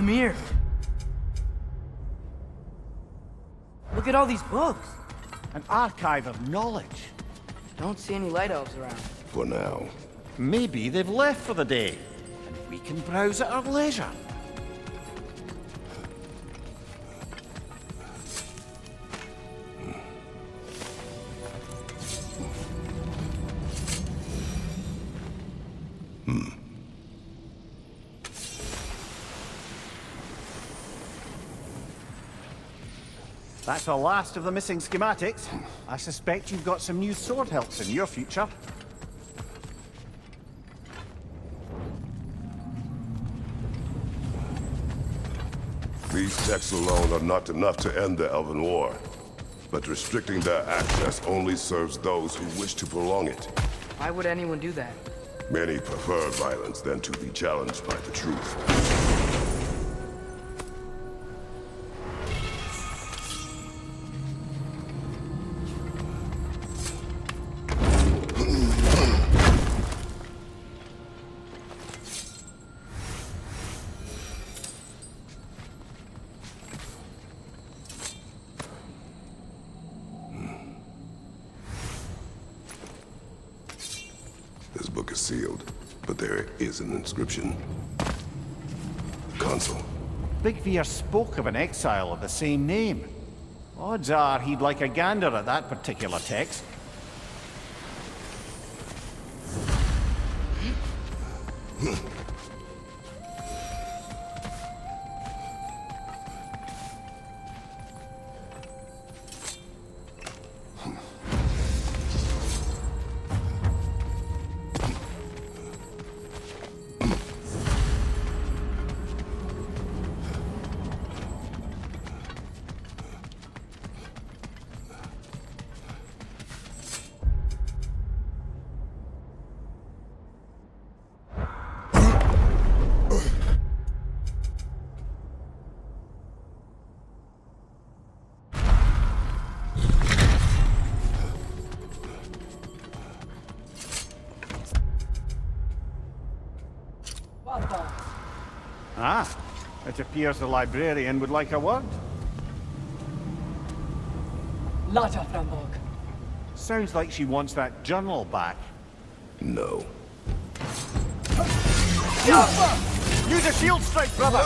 the mirror. Look at all these books. An archive of knowledge. Don't see any light elves around. For now. Maybe they've left for the day, and we can browse at our leisure. That's the last of the missing schematics. I suspect you've got some new sword hilts in your future. These texts alone are not enough to end the Elven War. But restricting their access only serves those who wish to prolong it. Why would anyone do that? Many prefer violence than to be challenged by the truth. This book is sealed, but there is an inscription. Consul. Big Veer spoke of an exile of the same name. Odds are he'd like a gander at that particular text. Ah, it appears the librarian would like a word. Lata Framborg. Sounds like she wants that journal back. No. Use a shield strike, brother!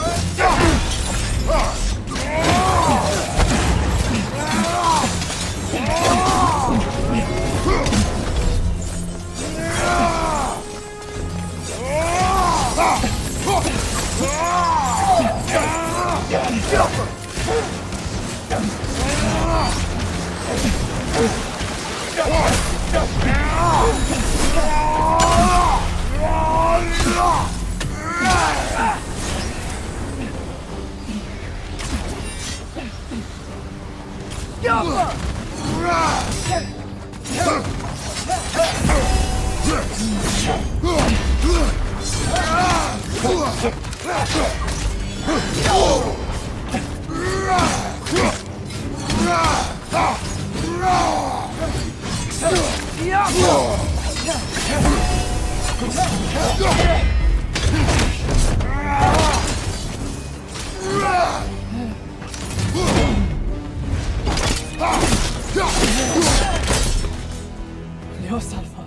Ljósalfa.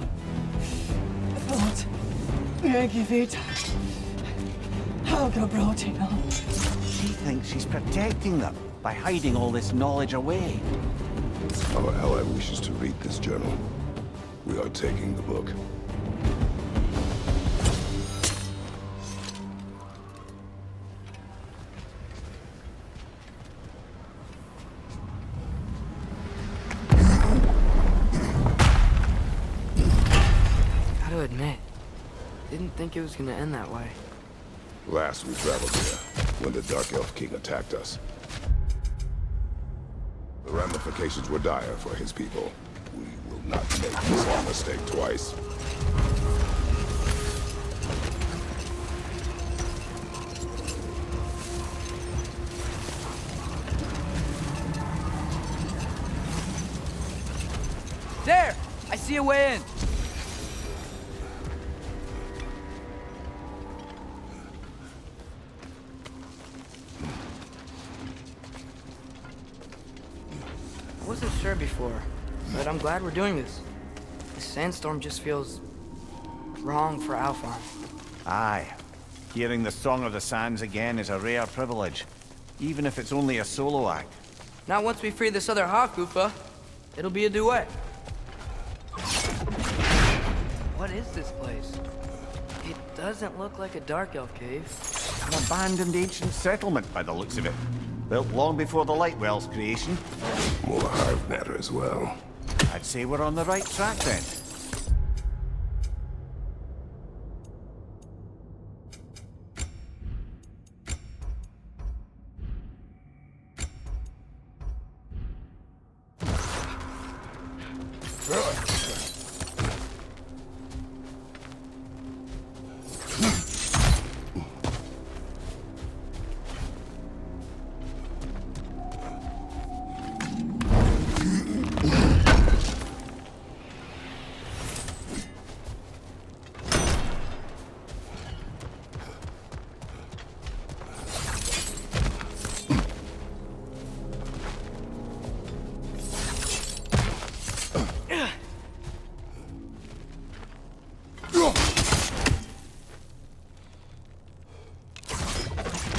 Förlåt. Jag vet. Helga Brotina. She thinks she's protecting them by hiding all this knowledge away. Our ally wishes to read this journal. We are taking the book. Gotta admit, didn't think it was gonna end that way. Last we traveled here, when the Dark Elf King attacked us. The ramifications were dire for his people. We will not make the same mistake twice. There! I see a way in! wasn't sure before, but I'm glad we're doing this. This sandstorm just feels wrong for Alphon. Aye. Hearing the Song of the Sands again is a rare privilege, even if it's only a solo act. Not once we free this other Hakufa. It'll be a duet. What is this place? It doesn't look like a Dark Elf cave. An abandoned ancient settlement by the looks of it. Built long before the Lightwell's creation. More hive matter as well. I'd say we're on the right track then.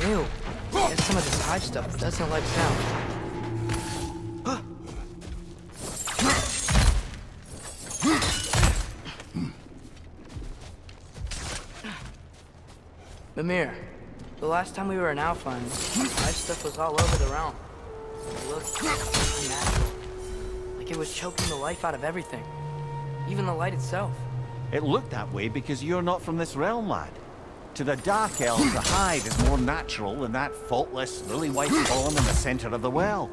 Ew. I guess some of this hive stuff doesn't like sound. Mimir, the last time we were in Alphon, hive stuff was all over the realm. It looked unnatural. Like it was choking the life out of everything. Even the light itself. It looked that way because you're not from this realm, lad. To the Dark Elves, the hive is more natural than that faultless, lily-white column in the center of the well.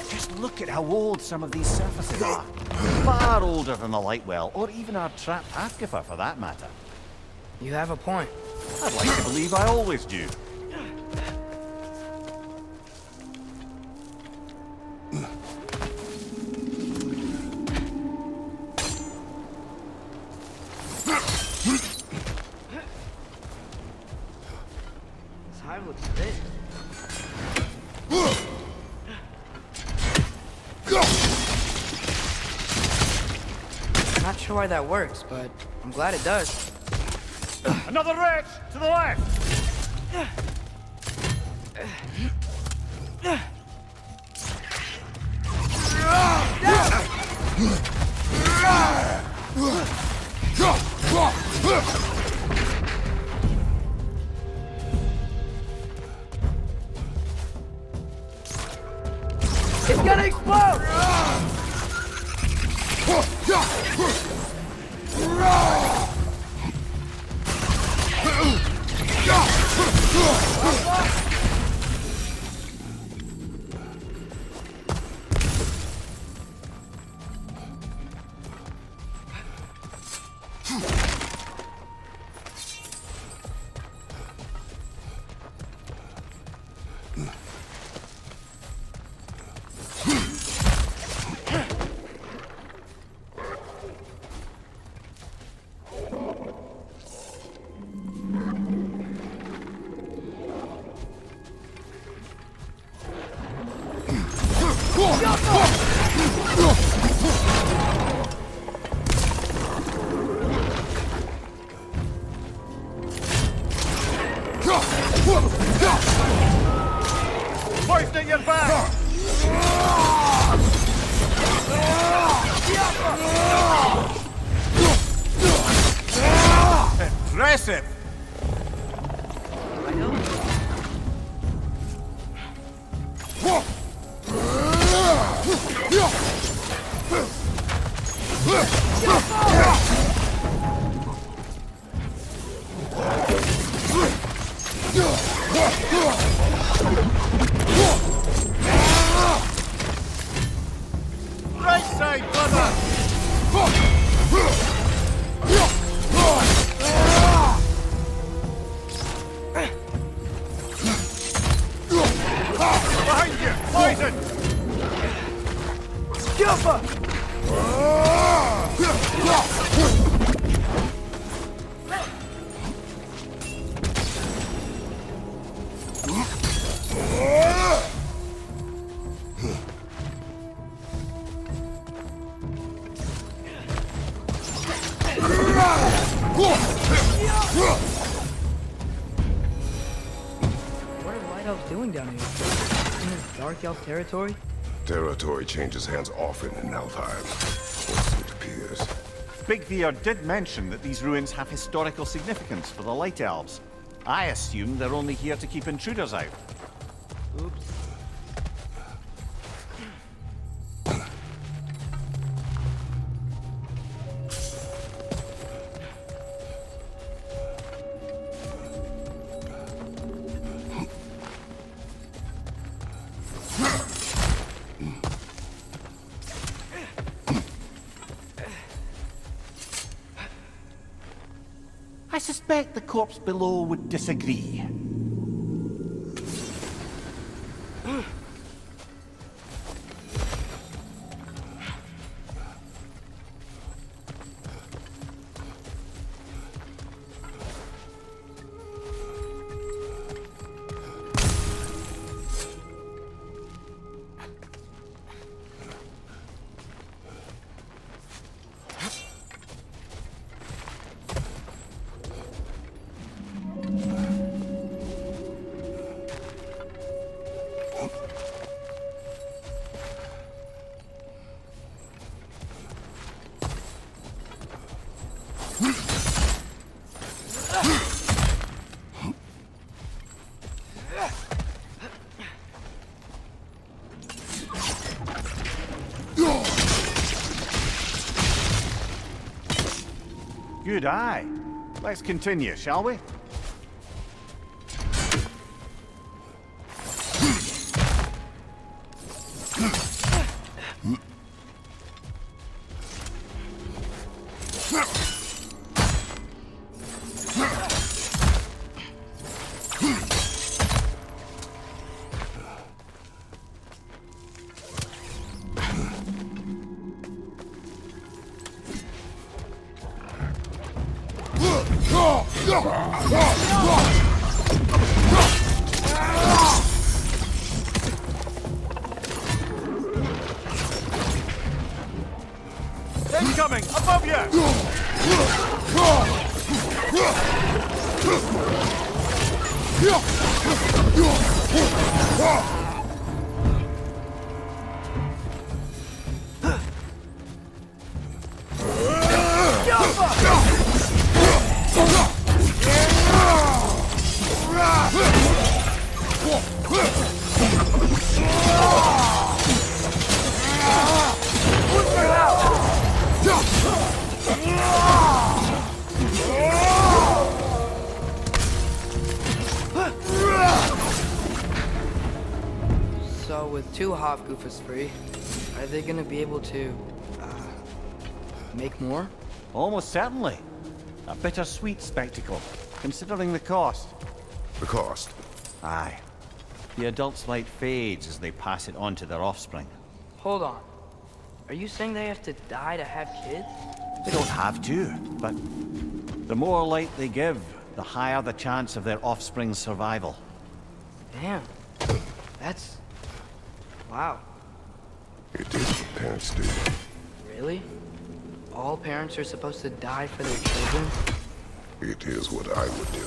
Just look at how old some of these surfaces are. Far older than the Lightwell, or even our trapped Hakufa for that matter. You have a point. I'd like to believe I always do. This hive looks big. Not sure why that works, but I'm glad it does. Another wretch! To the left! It's gonna explode! Hoisting your back! Impressive! Right side, brother! Behind you! Poison! Skilpa! What are White Elves doing down here? In this Dark Elf territory? Territory changes hands often in Alfheim, or so it appears. Big Veer did mention that these ruins have historical significance for the Light Elves. I assume they're only here to keep intruders out. Oops. I suspect the corpse below would disagree. Good eye. Let's continue, shall we? Incoming! Above you! So with two Hofgoofers free, are they gonna be able to, make more? Almost certainly. A bittersweet spectacle, considering the cost. The cost? Aye. The adult's light fades as they pass it on to their offspring. Hold on. Are you saying they have to die to have kids? They don't have to, but the more light they give, the higher the chance of their offspring's survival. Damn. That's... wow. It is what parents do. Really? All parents are supposed to die for their children? It is what I would do.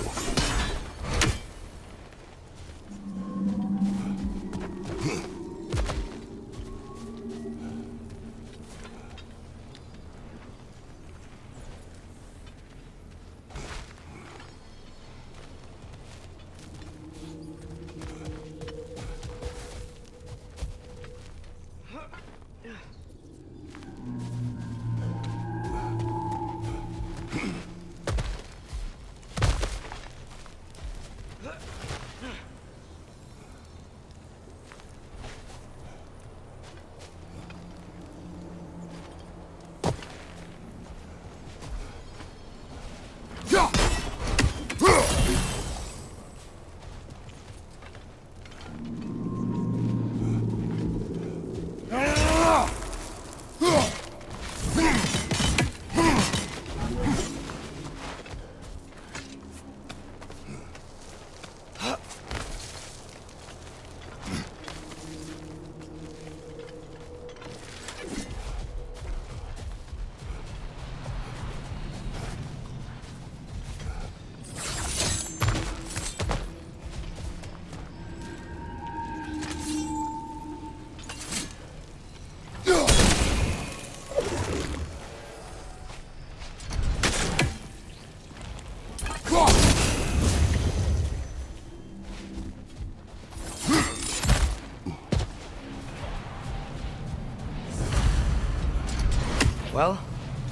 Well,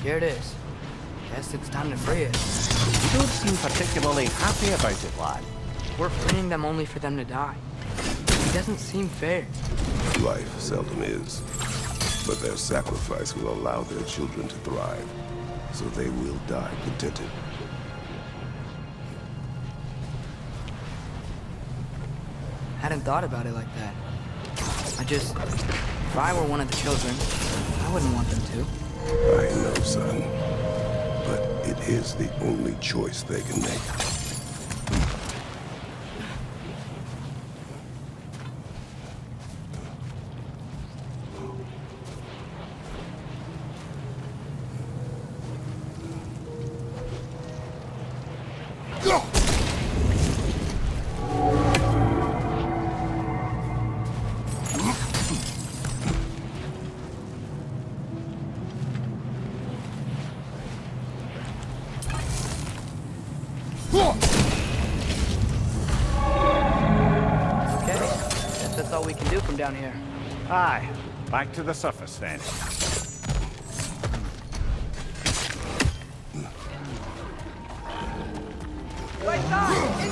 here it is. Guess it's time to free it. You don't seem particularly happy about it, lad. We're freeing them only for them to die. It doesn't seem fair. Life seldom is. But their sacrifice will allow their children to thrive. So they will die contented. Hadn't thought about it like that. If I were one of the children, I wouldn't want them to. I know, son. But it is the only choice they can make. Okay, guess that's all we can do from down here. Aye, back to the surface then. Behind you!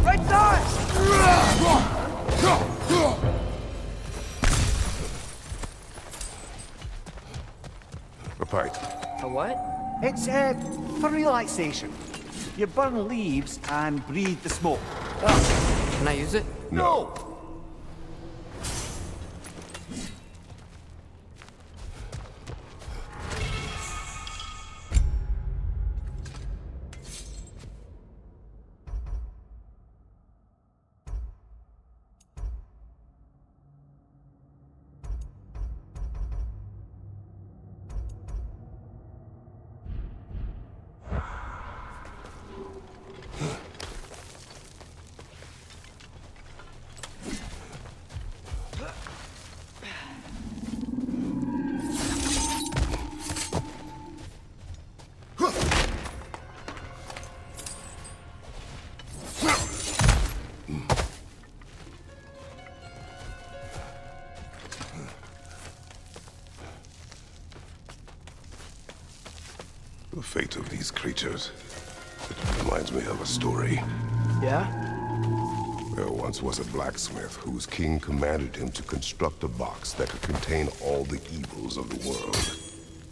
Right side! A pipe. A what? It's, for relaxation. You burn leaves and breathe the smoke. Can I use it? No! The fate of these creatures. It reminds me of a story. Yeah? There once was a blacksmith whose king commanded him to construct a box that could contain all the evils of the world.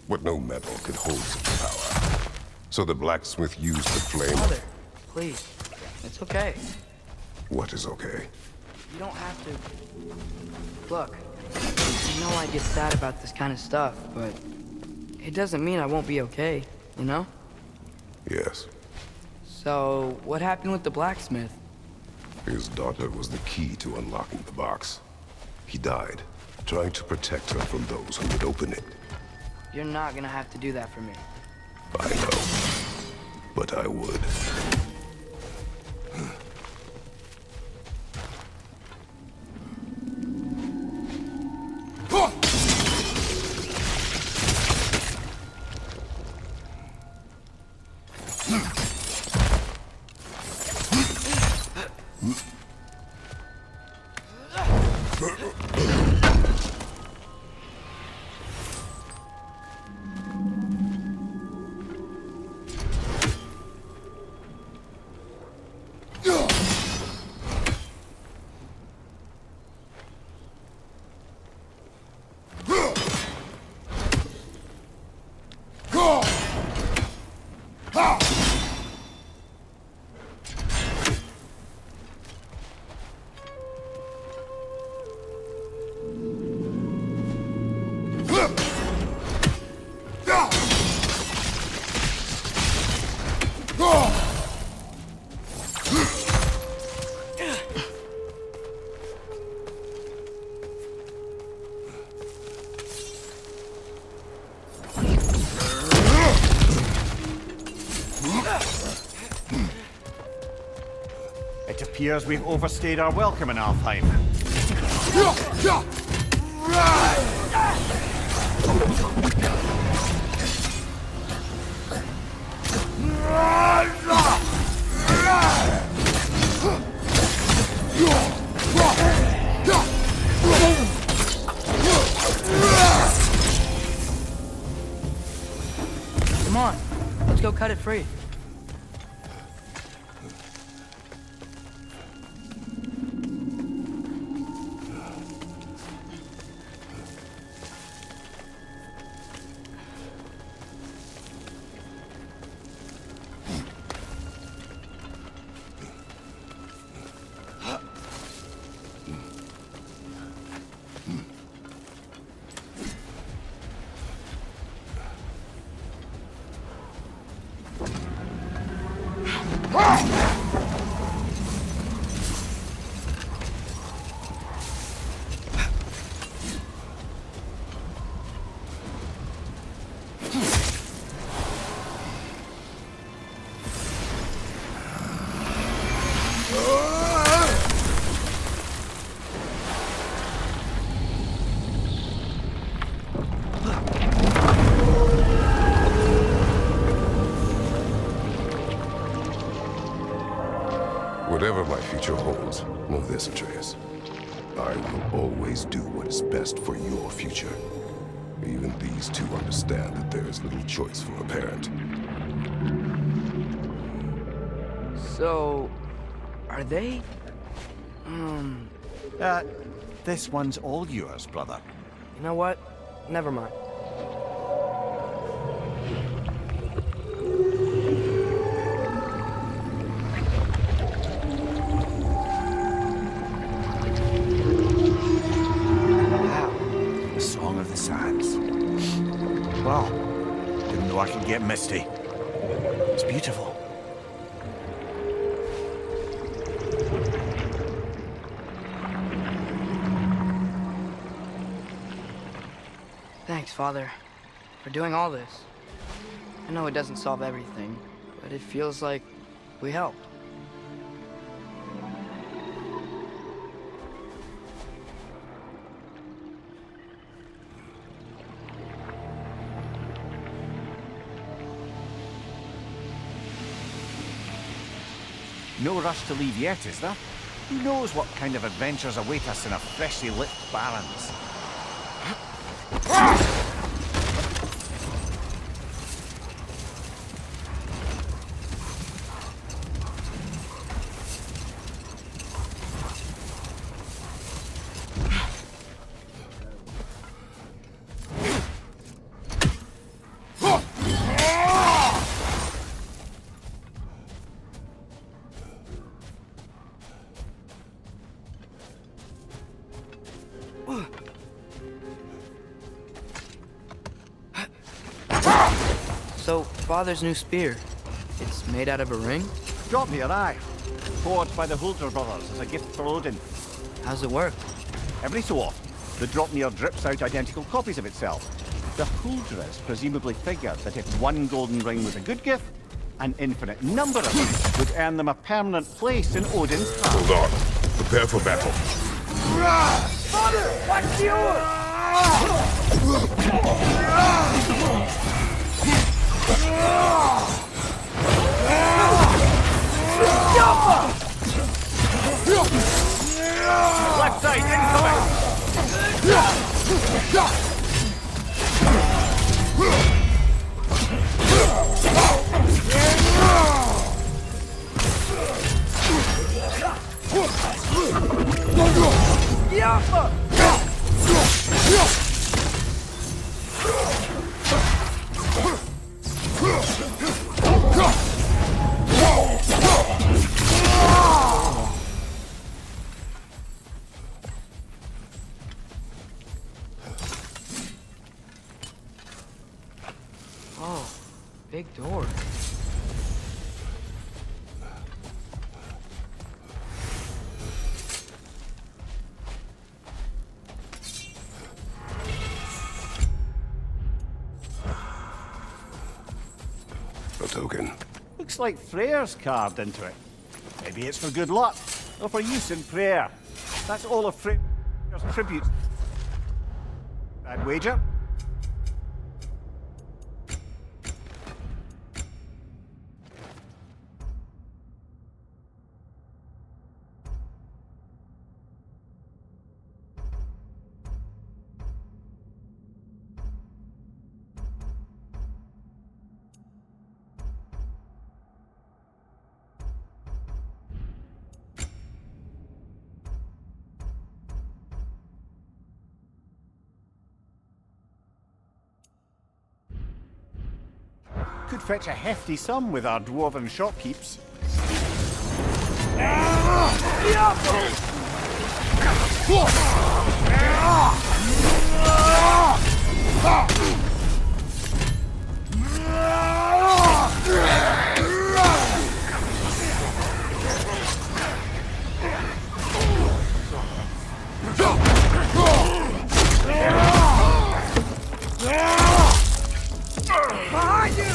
But no metal could hold such power. So the blacksmith used the flame. Mother, please. It's okay. What is okay? You don't have to. Look, I know I get sad about this kind of stuff, but it doesn't mean I won't be okay, you know? Yes. So, what happened with the blacksmith? His daughter was the key to unlocking the box. He died, trying to protect her from those who would open it. You're not gonna have to do that for me. I know. But I would. appears we've overstayed our welcome in Alfheim. Come on, let's go cut it free. Whatever my future holds, know this, Atreus. I will always do what is best for your future. Even these two understand that there is little choice for a parent. So, are they? This one's all yours, brother. You know what? Never mind. The Song of the Sands. Wow. Didn't know I could get misty. It's beautiful. Thanks, Father, for doing all this. I know it doesn't solve everything, but it feels like we helped. No rush to leave yet, is there? Who knows what kind of adventures await us in our freshly lit barrens? So, Father's new spear, it's made out of a ring? Drop me your eye. Forged by the Hulder brothers as a gift for Odin. How's it work? Every so often, the Dropnir drips out identical copies of itself. The Huldras presumably figured that if one golden ring was a good gift, an infinite number of them would earn them a permanent place in Odin's heart. Hold on. Prepare for battle. Father, what's Left side, incoming! Oh, big door. A token. Looks like Freyr's carved into it. Maybe it's for good luck. or for use in prayer. That's all of Freyr's tributes. I'd wager. Could fetch a hefty sum with our dwarven shopkeeps. Behind you!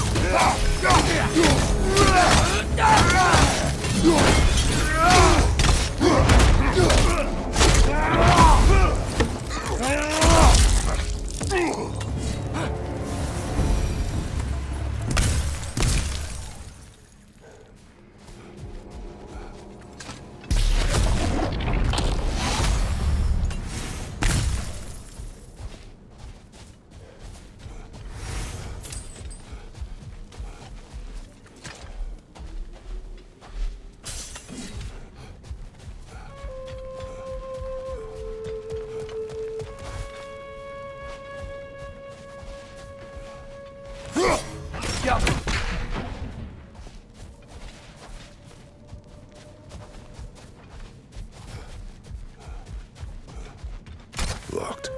Locked.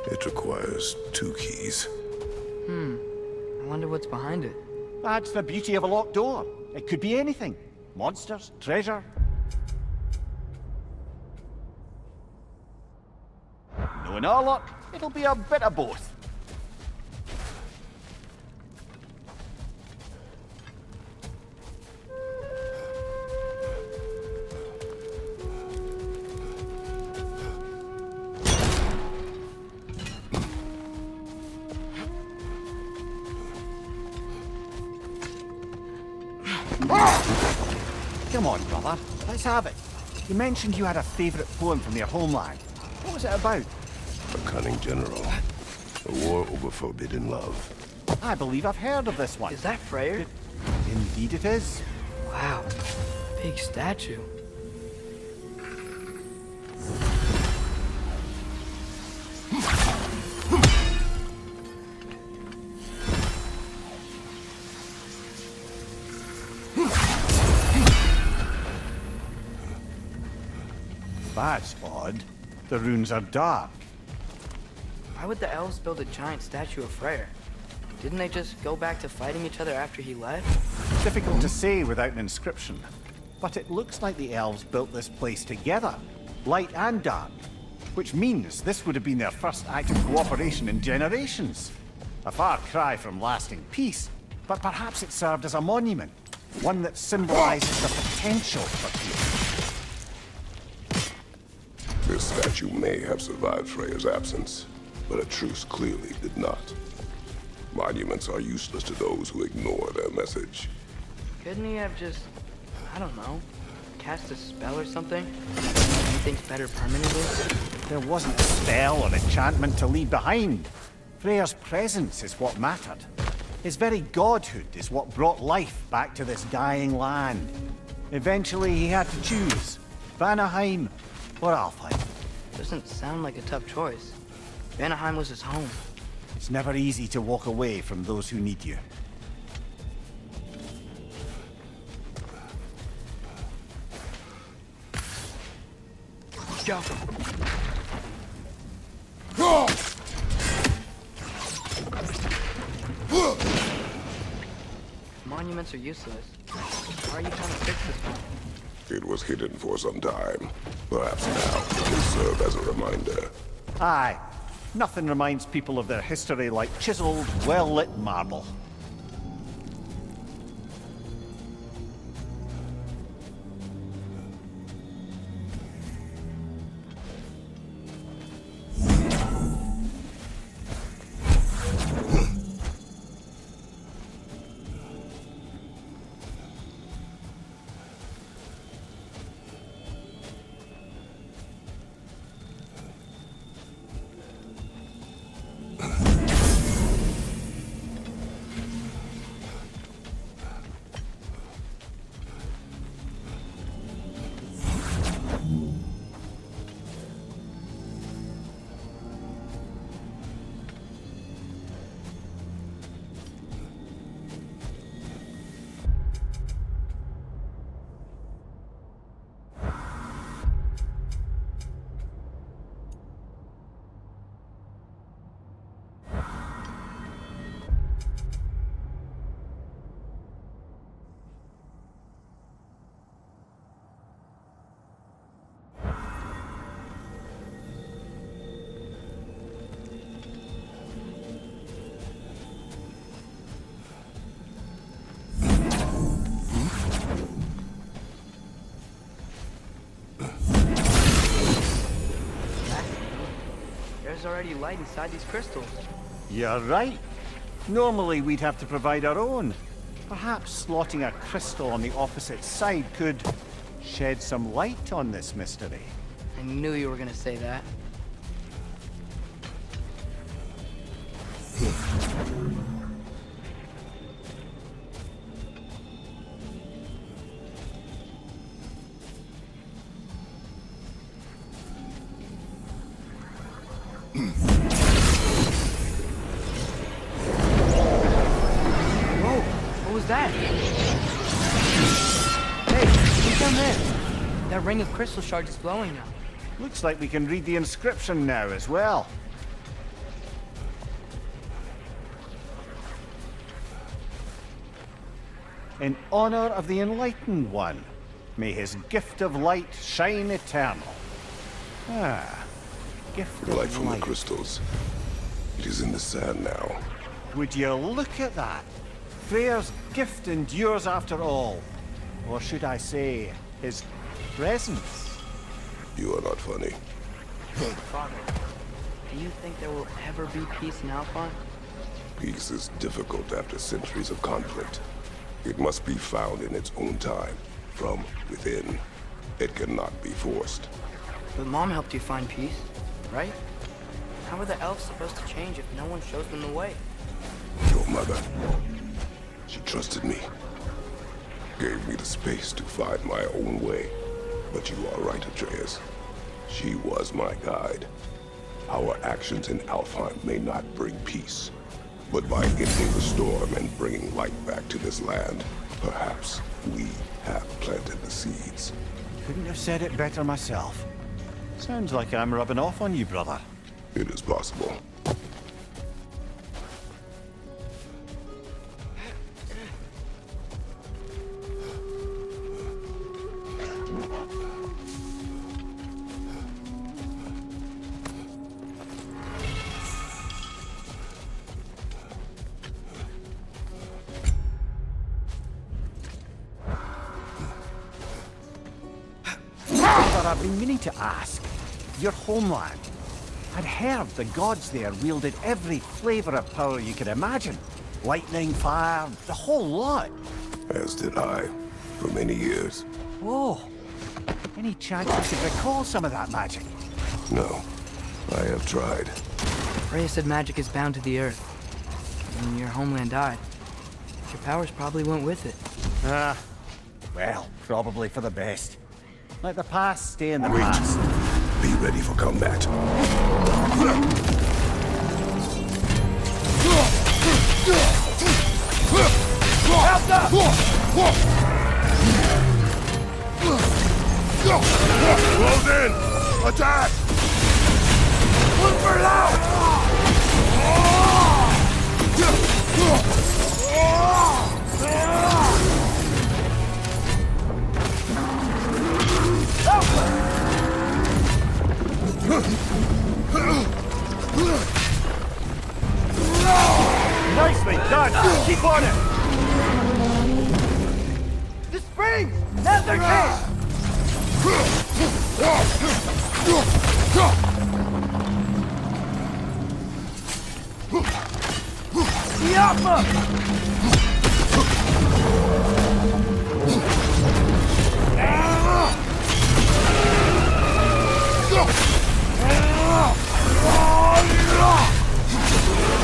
It requires 2 keys. I wonder what's behind it. That's the beauty of a locked door. It could be anything. Monsters, treasure. Knowing our luck, it'll be a bit of both. Come on, brother. Let's have it. You mentioned you had a favourite poem from your homeland. What was it about? A cunning general. A war over forbidden love. I believe I've heard of this one. Is that Freyr? Indeed it is. Wow. Big statue. That's odd. The runes are dark. Why would the elves build a giant statue of Freyr? Didn't they just go back to fighting each other after he left? Difficult to say without an inscription. But it looks like the elves built this place together, light and dark. Which means this would have been their first act of cooperation in generations. A far cry from lasting peace, but perhaps it served as a monument. One that symbolizes the potential for peace. This statue may have survived Freyr's absence, but a truce clearly did not. Monuments are useless to those who ignore their message. Couldn't he have just, I don't know, cast a spell or something? Make things better permanently? There wasn't a spell or enchantment to leave behind. Freyr's presence is what mattered. His very godhood is what brought life back to this dying land. Eventually he had to choose. Vanaheim or Alfheim. Doesn't sound like a tough choice. Vanaheim was his home. It's never easy to walk away from those who need you. Go. Monuments are useless. Why are you trying to fix this one? It was hidden for some time. Perhaps now it can serve as a reminder. Aye. Nothing reminds people of their history like chiseled, well-lit marble. there's already light inside these crystals. You're right. Normally we'd have to provide our own. Perhaps slotting a crystal on the opposite side could shed some light on this mystery. I knew you were gonna say that. Whoa, what was that? Hey, look down there. That ring of crystal shards is glowing now. Looks like we can read the inscription now as well. In honor of the Enlightened One, may his gift of light shine eternal. Ah, gift of Light from the light. crystals. It is in the sand now. Would you look at that? Freyr's gift endures after all. Or should I say, his presence? You are not funny. Father, do you think there will ever be peace in Alphon? Peace is difficult after centuries of conflict. It must be found in its own time, from within. It cannot be forced. But Mom helped you find peace, right? How are the elves supposed to change if no one shows them the way? Your mother. She trusted me. Gave me the space to find my own way. But you are right, Atreus. She was my guide. Our actions in Alfheim may not bring peace. But by ending the storm and bringing light back to this land, perhaps we have planted the seeds. Couldn't have said it better myself. Sounds like I'm rubbing off on you, brother. It is possible. But I've been meaning to ask. Your homeland. I'd heard the gods there wielded every flavor of power you could imagine. Lightning, fire, the whole lot. As did I, for many years. Whoa. Any chance you could recall some of that magic? No, I have tried. Freya said magic is bound to the earth. When your homeland died, your powers probably went with it. Well, probably for the best. Let the past stay in the Wait. past. Be ready for combat. Close in! Attack! Look for loud! Nicely done! Keep on it! The springs! That's their case!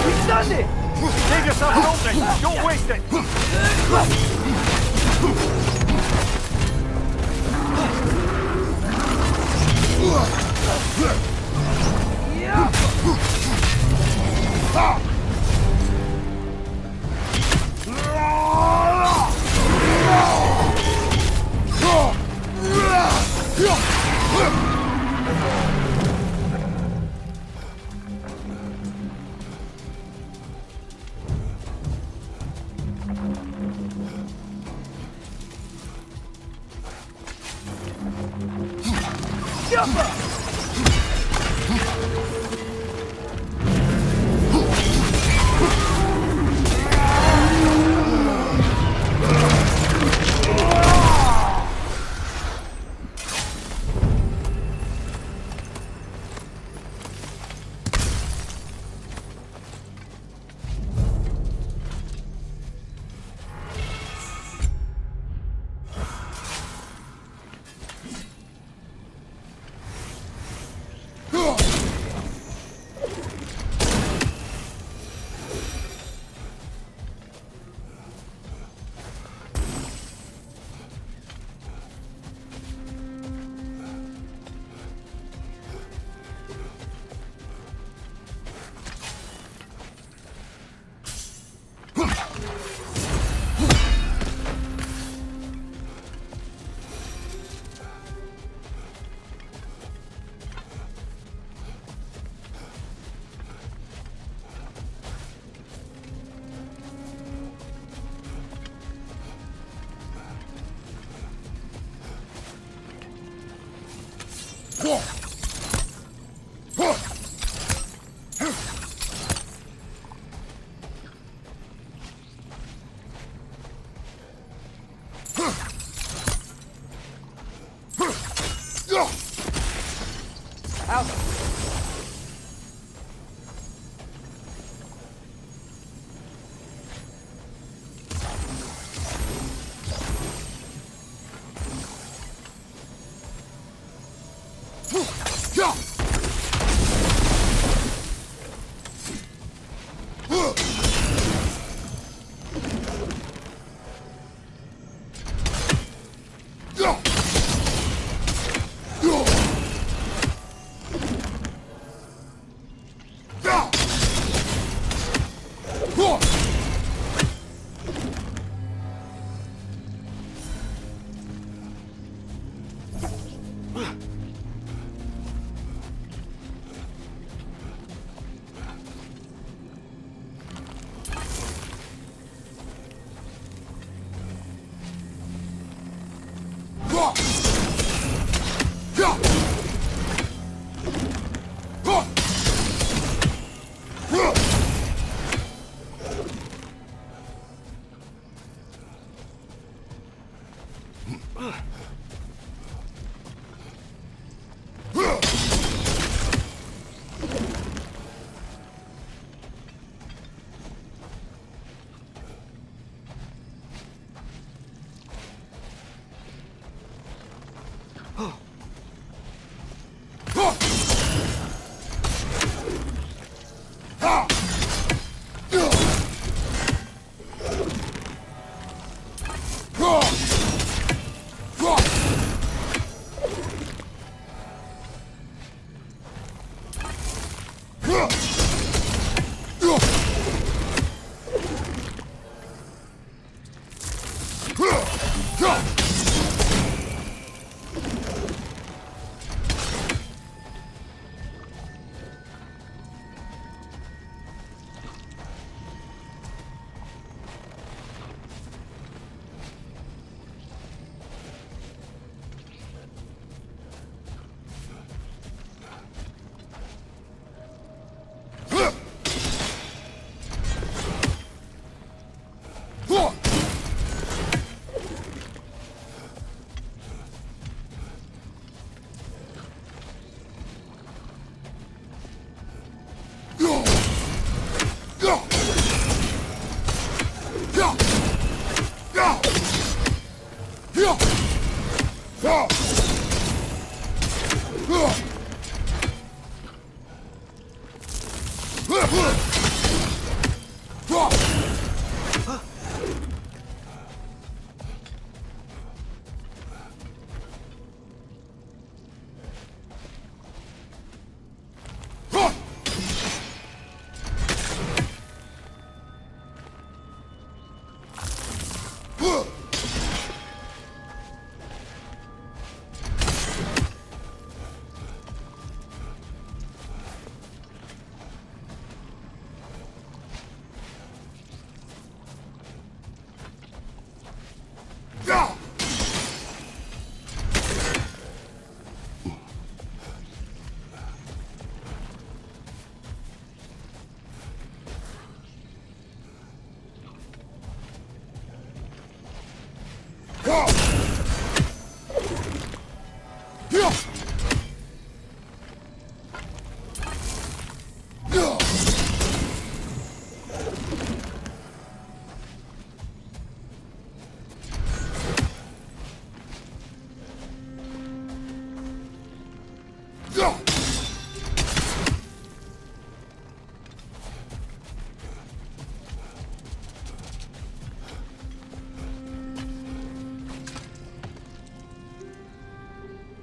We've done it! Save yourself an opening! Don't waste it!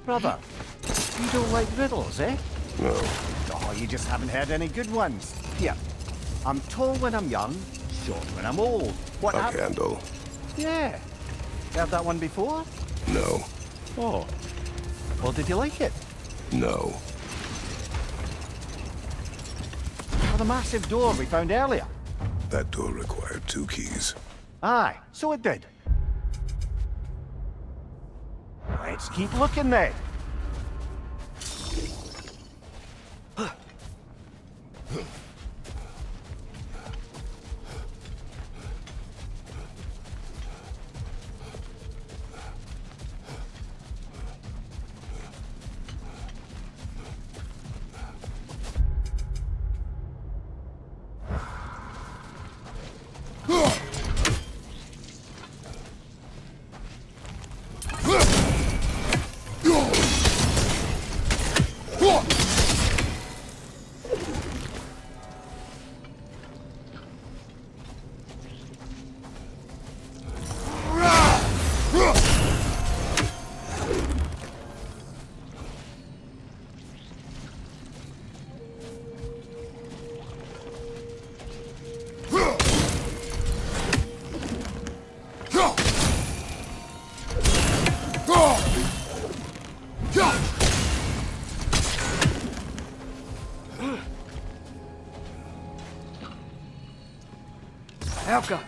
Brother, you don't like riddles, eh? No. Oh, you just haven't heard any good ones. Here, I'm tall when I'm young, short when I'm old. What A happened? candle. Yeah. Heard that one before? No. Oh. Well, did you like it? No. Or the massive door we found earlier? That door required 2 keys. Aye, so it did. Let's keep looking then. Elka!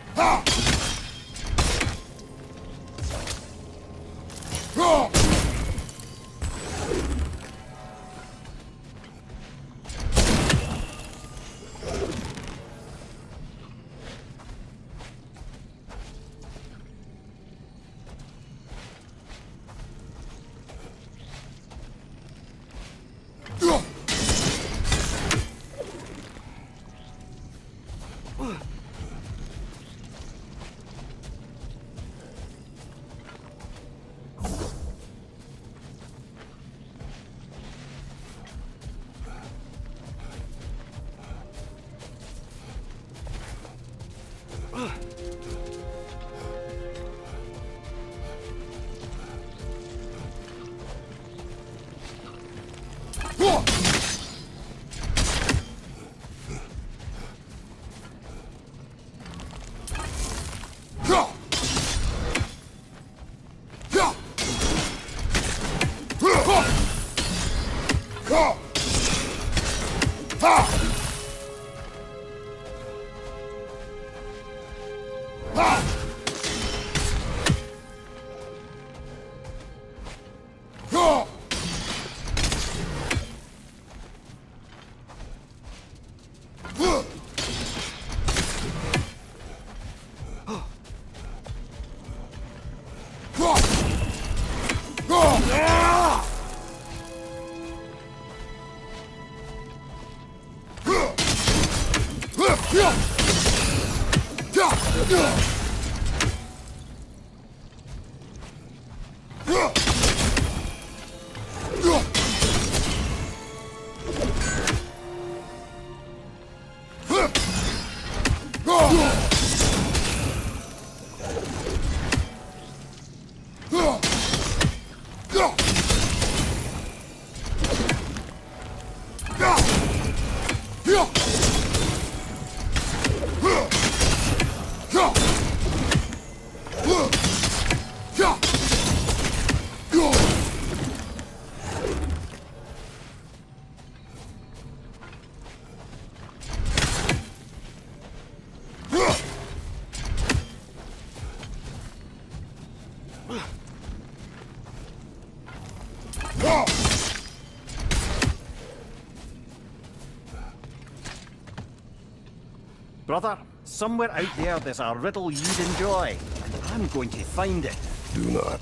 Brother, somewhere out there's a riddle you'd enjoy, and I'm going to find it. Do not.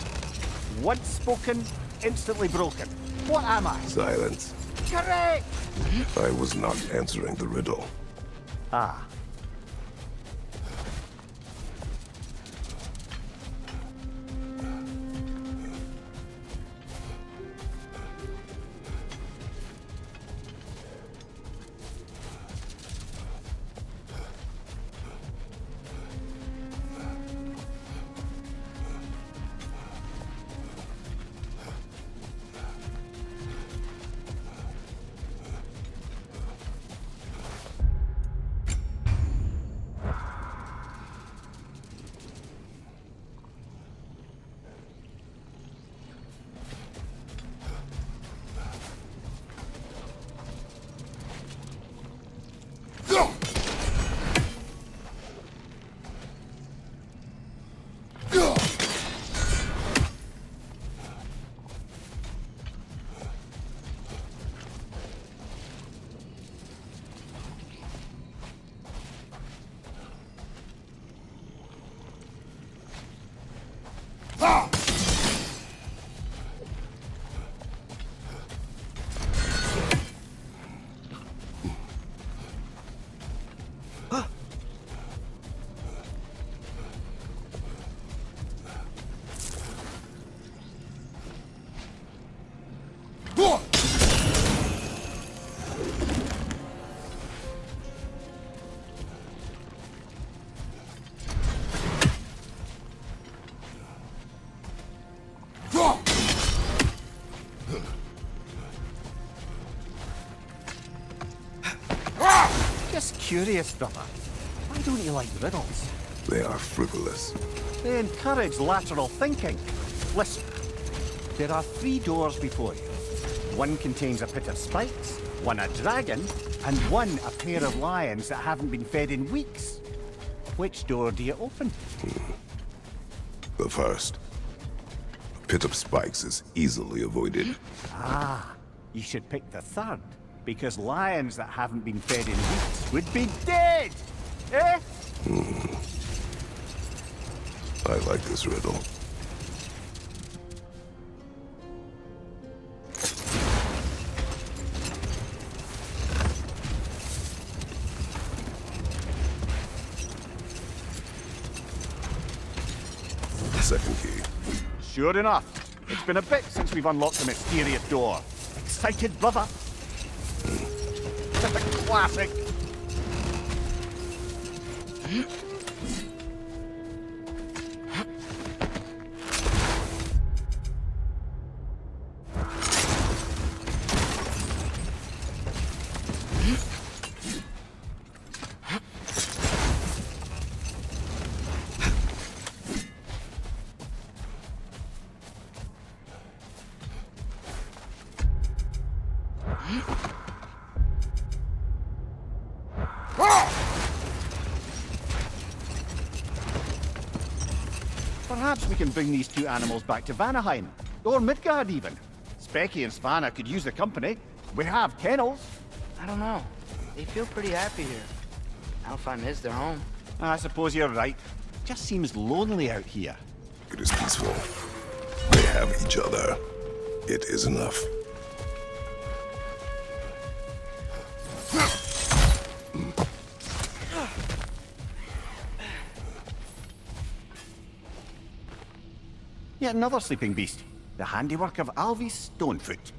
Once spoken, instantly broken. What am I? Silence. Correct! I was not answering the riddle. Ah. Just curious, brother. Why don't you like riddles? They are frivolous. They encourage lateral thinking. Listen, there are 3 doors before you. One contains a pit of spikes, one a dragon, and one a pair of lions that haven't been fed in weeks. Which door do you open? The first. A pit of spikes is easily avoided. Ah, you should pick the third, because lions that haven't been fed in weeks would be dead! Eh? I like this riddle. Second key. Sure enough. It's been a bit since we've unlocked the mysterious door. Excited, brother? Just a classic. Perhaps we can bring these 2 animals back to Vanaheim, or Midgard even. Specky and Svanna could use the company. We have kennels. I don't know. They feel pretty happy here. Alfheim is their home. I suppose you're right. Just seems lonely out here. It is peaceful. They have each other. It is enough. Yet another sleeping beast. The handiwork of Alvis Stonefoot.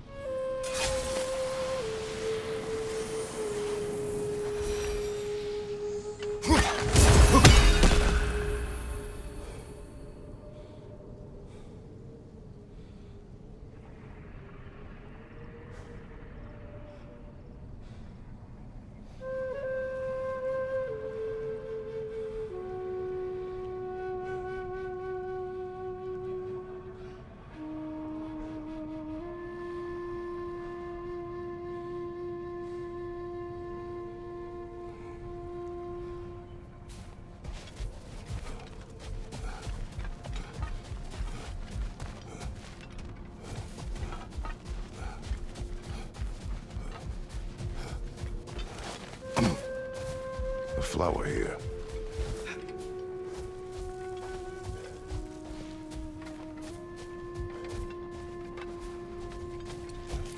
A flower here.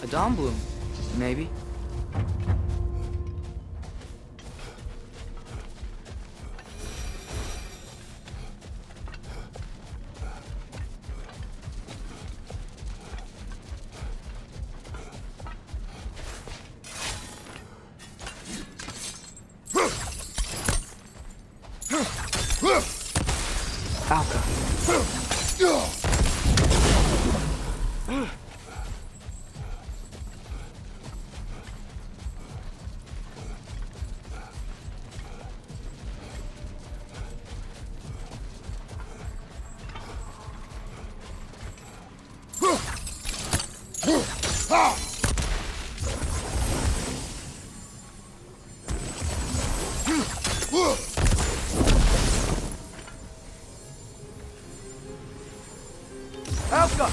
A dawn bloom, maybe. Alka. Alka!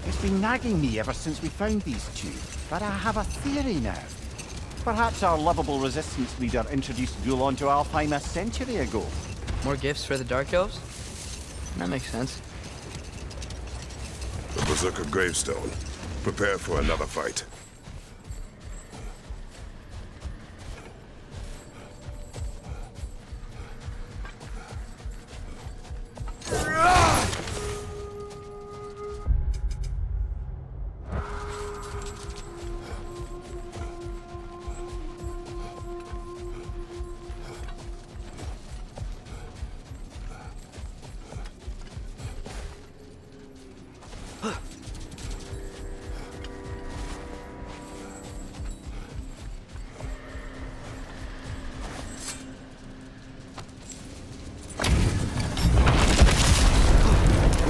It's been nagging me ever since we found these two, but I have a theory now. Perhaps our lovable resistance leader introduced Gulon to Alfheim a century ago. More gifts for the Dark Elves? That makes sense. The Berserker gravestone. Prepare for another fight.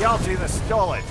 Y'all do the stalling.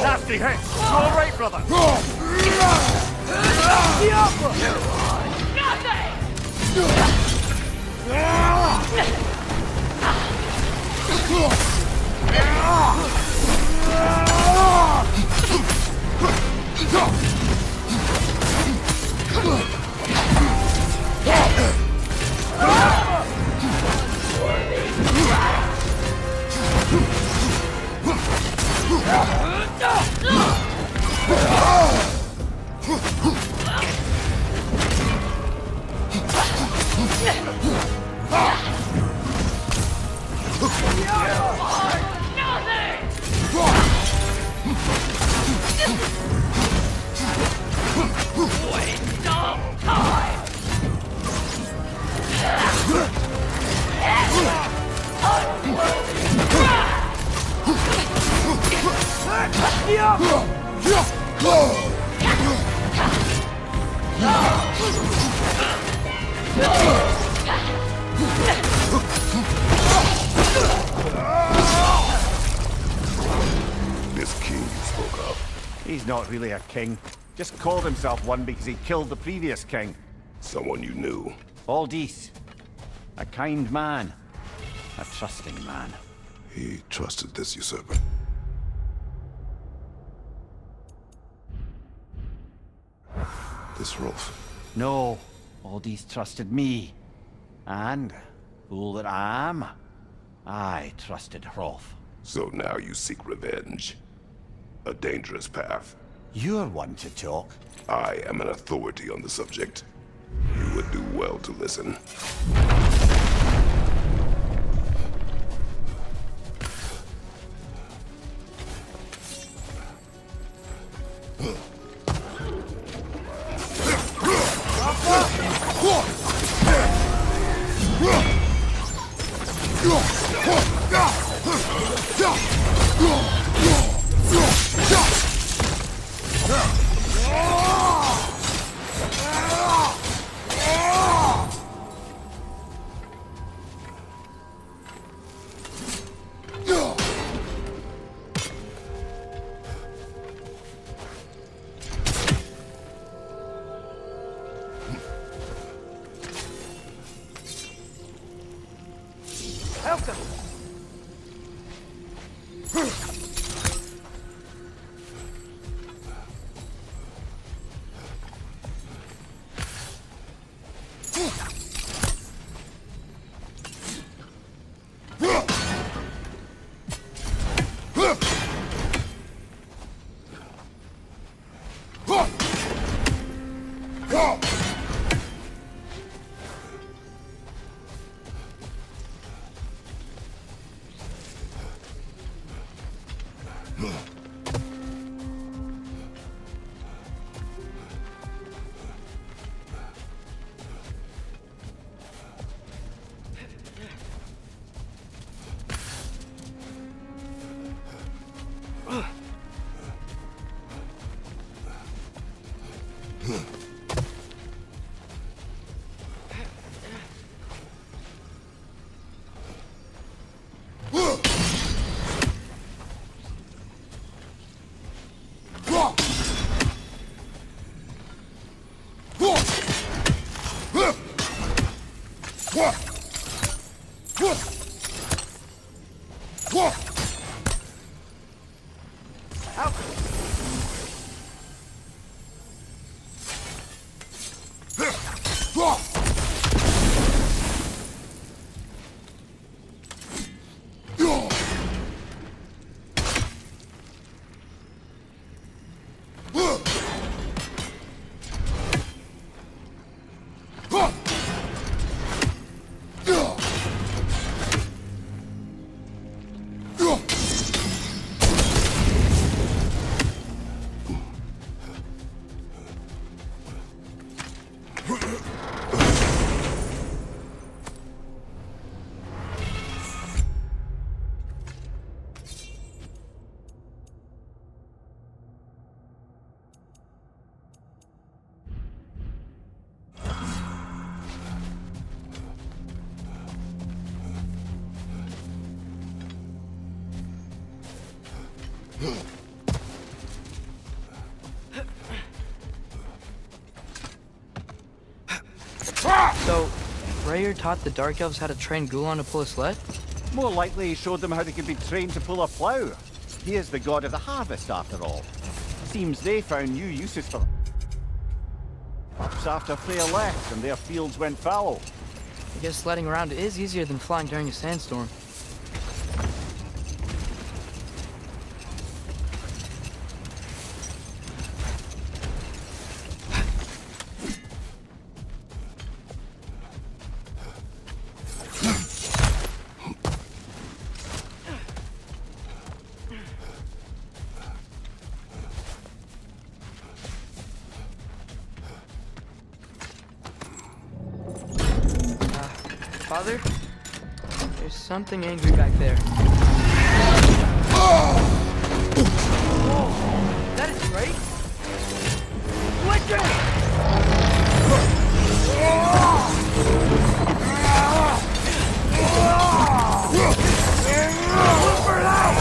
Nasty hit! All right, brother! He's not really a king. Just called himself one because he killed the previous king. Someone you knew. Aldis. A kind man. A trusting man. He trusted this usurper. This Rolf. No, Aldis trusted me. And, fool that I am, I trusted Rolf. So now you seek revenge. A dangerous path. You're one to talk. I am an authority on the subject. You would do well to listen. Help him! So, Rayur taught the Dark Elves how to train Gulan to pull a sled? More likely he showed them how they could be trained to pull a plough. He is the god of the harvest, after all. Seems they found new uses for them. Perhaps after Freya left and their fields went fallow. I guess sledding around is easier than flying during a sandstorm. Father? There's something angry back there. Whoa! That is great! Let go! Look for it out!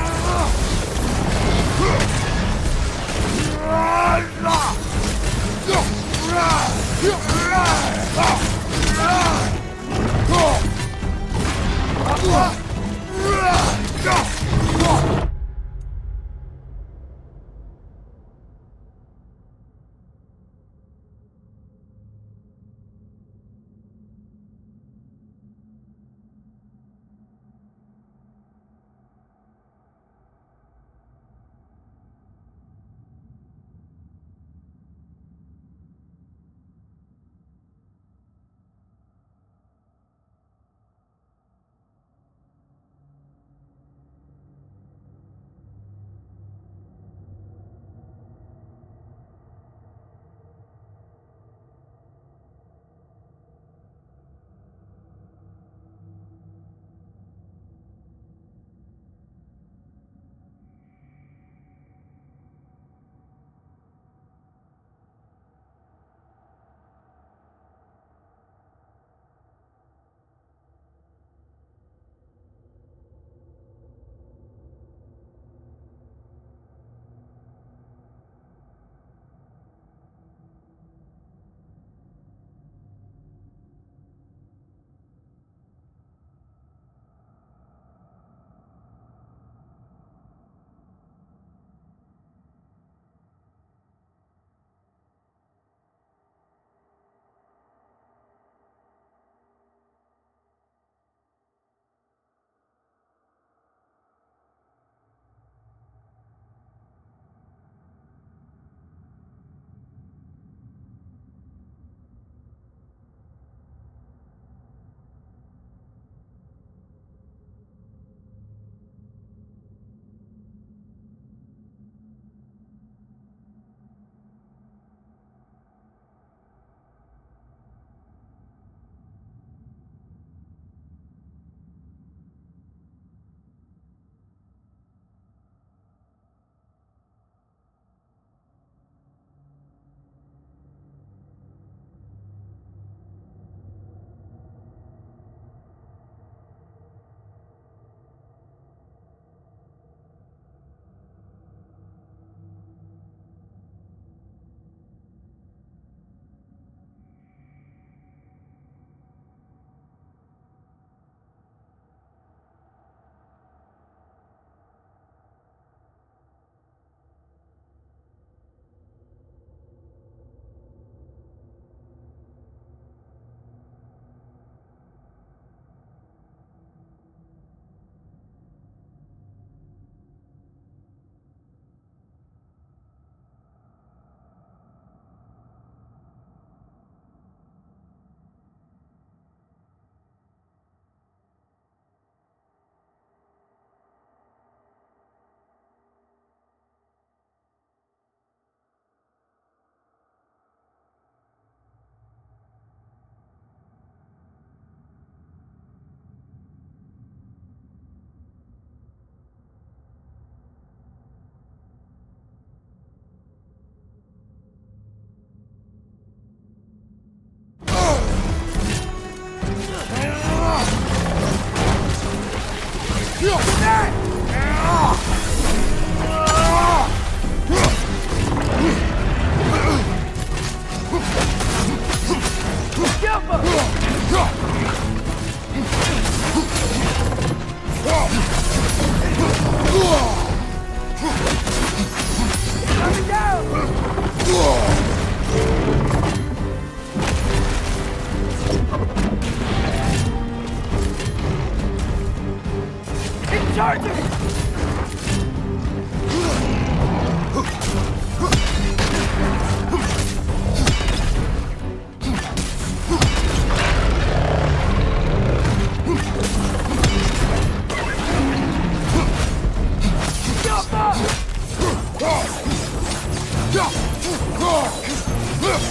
What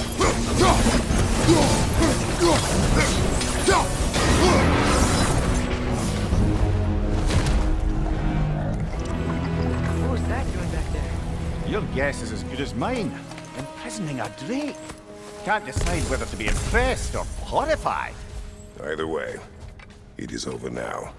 was that doing back there? Your guess is as good as mine. Imprisoning a drake. Can't decide whether to be impressed or horrified. Either way, it is over now.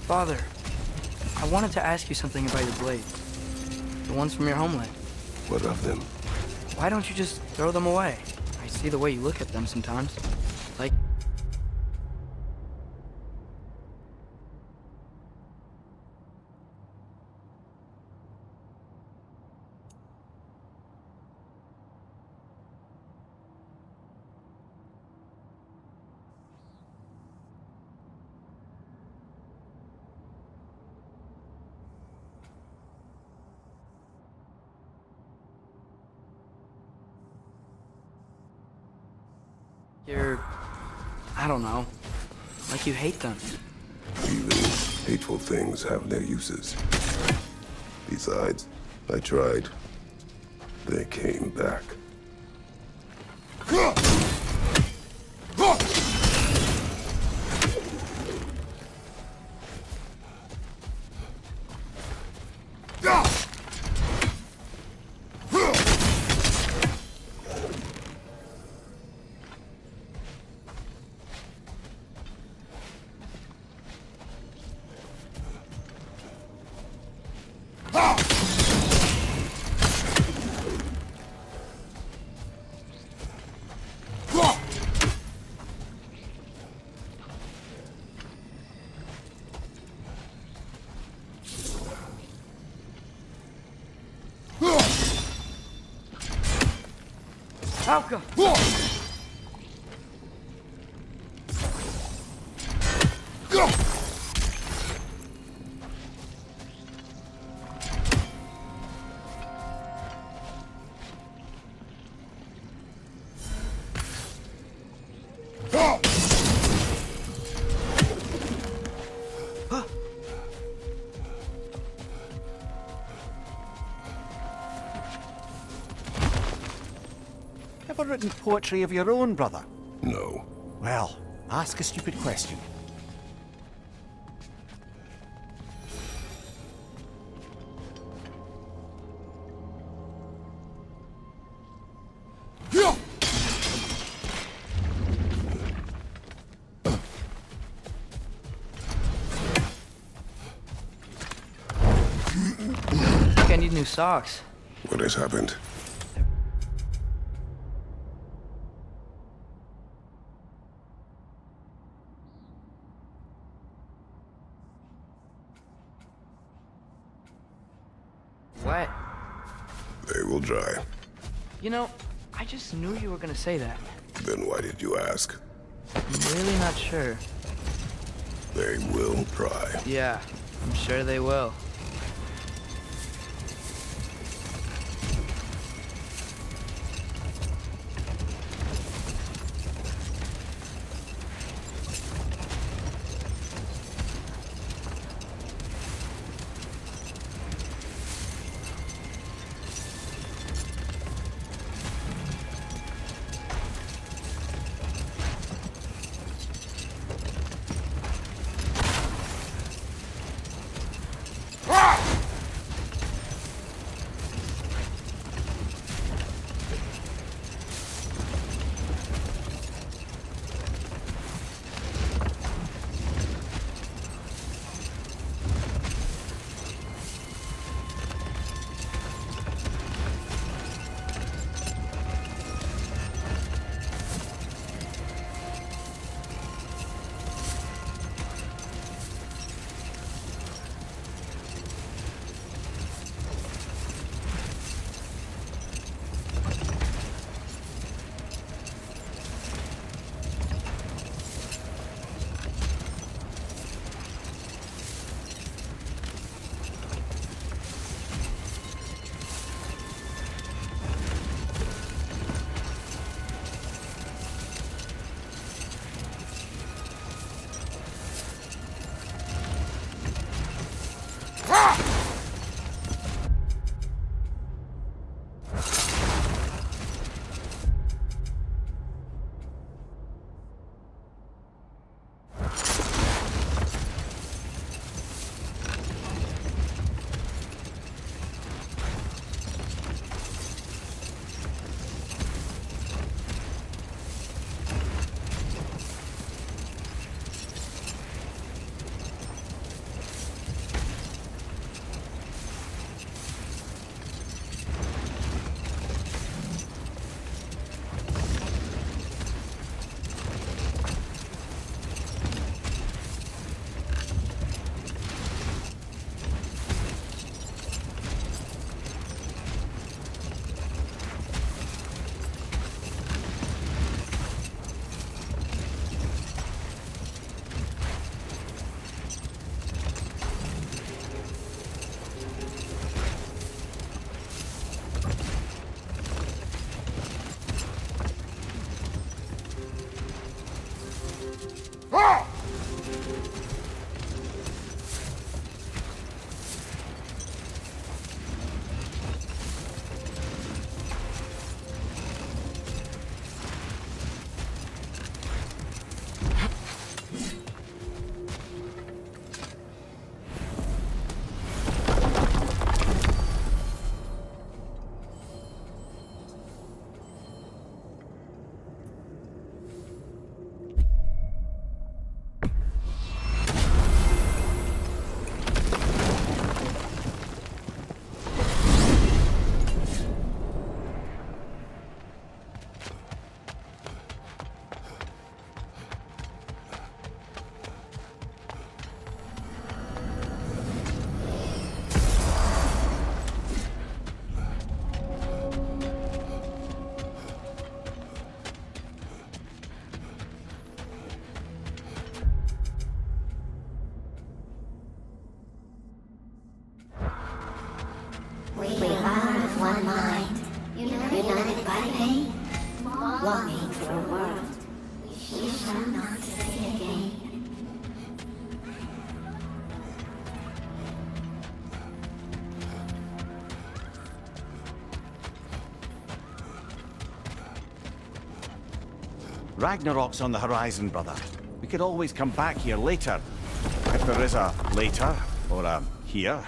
Father, I wanted to ask you something about your blades. The ones from your homeland. What of them? Why don't you just throw them away? I see the way you look at them sometimes. Like... You're... I don't know. Like you hate them. Even hateful things have their uses. Besides, I tried. They came back. Alka! Ever written poetry of your own, brother? No. Well, ask a stupid question. I think I need new socks. What has happened? Wet. They will dry. You know, I just knew you were gonna say that. Then why did you ask? I'm really not sure. They will dry. Yeah, I'm sure they will. world, which you shall not see again. Ragnarok's on the horizon, brother. We could always come back here later. If there is a later, or a here.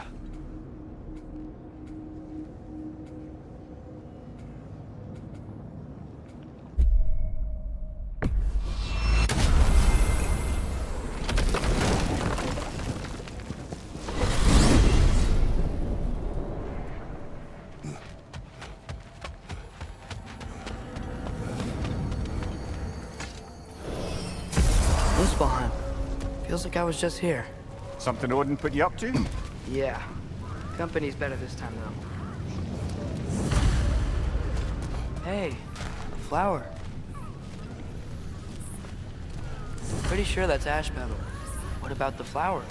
Muspelheim. Feels like I was just here. Something Odin put you up to? Yeah. Company's better this time, though. Hey, a flower. Pretty sure that's ash petal. What about the flower?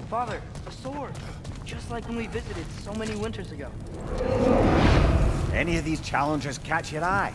Father, a sword. Just like when we visited so many winters ago. Any of these challenges catch your eye?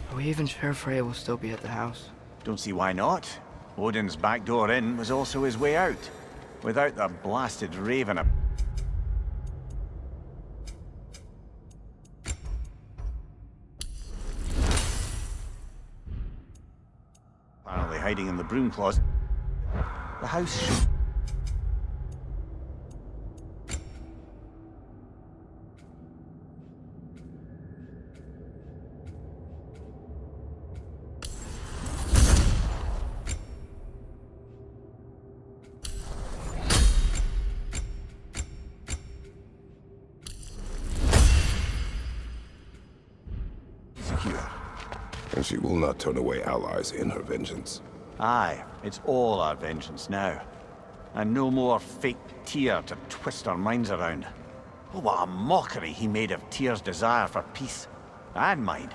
Are we even sure Freya will still be at the house? Don't see why not. Odin's back door in was also his way out. Without the blasted raven apparently hiding in the broom closet, the house should... secure. And she will not turn away allies in her vengeance. Aye, it's all our vengeance now. And no more fake Tyr to twist our minds around. Oh, what a mockery he made of Tyr's desire for peace. And mine.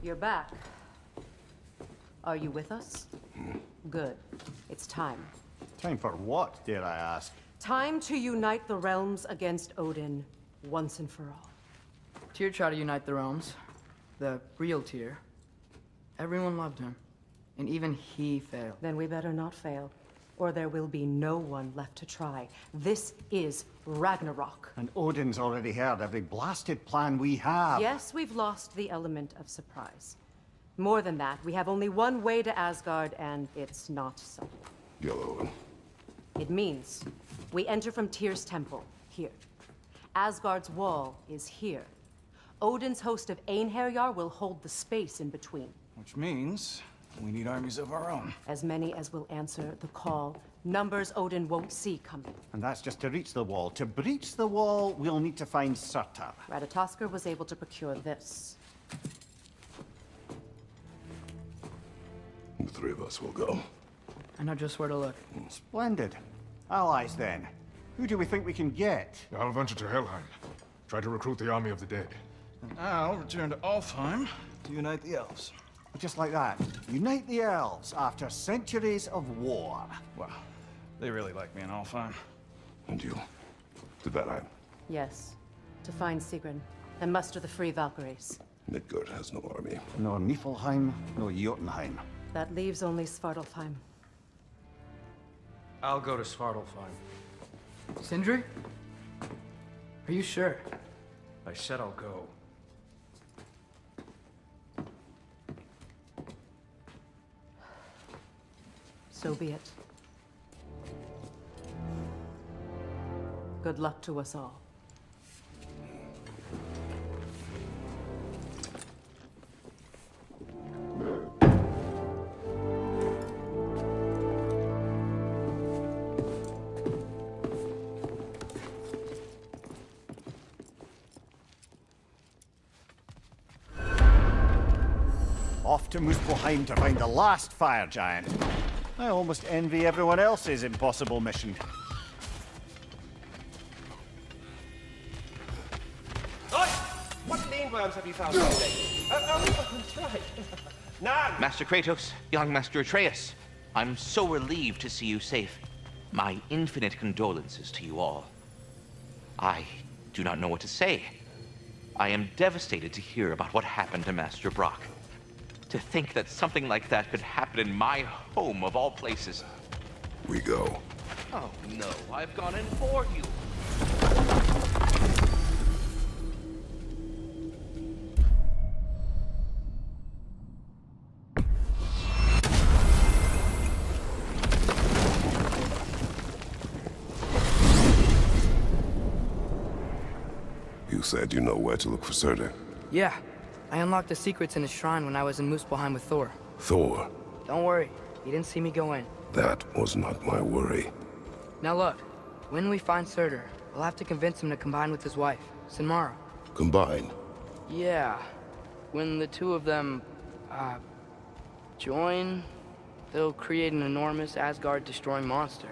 You're back. Are you with us? Good. It's time. Time for what, dare I ask? Time to unite the realms against Odin, once and for all. Tyr tried to unite the realms. The real Tyr. Everyone loved him. And even he failed. Then we better not fail, or there will be no one left to try. This is Ragnarok. And Odin's already heard every blasted plan we have. Yes, we've lost the element of surprise. More than that, we have only one way to Asgard, and it's not subtle. Yellow. It means we enter from Tyr's temple, here. Asgard's wall is here. Odin's host of Einherjar will hold the space in between. Which means we need armies of our own. As many as will answer the call. Numbers Odin won't see coming. And that's just to reach the wall. To breach the wall, we'll need to find Surtur. Ratatoskr was able to procure this. The three of us will go. I know just where to look. Splendid. Allies, then. Who do we think we can get? I'll venture to Helheim. Try to recruit the army of the dead. And I'll return to Alfheim to unite the elves. Just like that. Unite the elves after centuries of war. Wow, they really like me in Alfheim. And you? To Valheim. Yes. To find Sigrun and muster the free Valkyries. Midgard has no army. No Niflheim, no Jotunheim. That leaves only Svartalfheim. I'll go to Svartalfheim. Sindri? Are you sure? I said I'll go. So be it. Good luck to us all. Off to Muspelheim to find the last fire giant. I almost envy everyone else's impossible mission. Oi! What landworms have you found today? Oh, that's right. Nan! Master Kratos, young Master Atreus, I'm so relieved to see you safe. My infinite condolences to you all. I do not know what to say. I am devastated to hear about what happened to Master Brock. To think that something like that could happen in my home of all places. We go. Oh no, I've gone in for you. You said you know where to look for Surtur. Yeah. I unlocked the secrets in his shrine when I was in Muspelheim with Thor. Thor. Don't worry. He didn't see me go in. That was not my worry. Now look. When we find Surtur, we'll have to convince him to combine with his wife, Sinmara. Combine. Yeah. When the two of them, join, they'll create an enormous Asgard-destroying monster.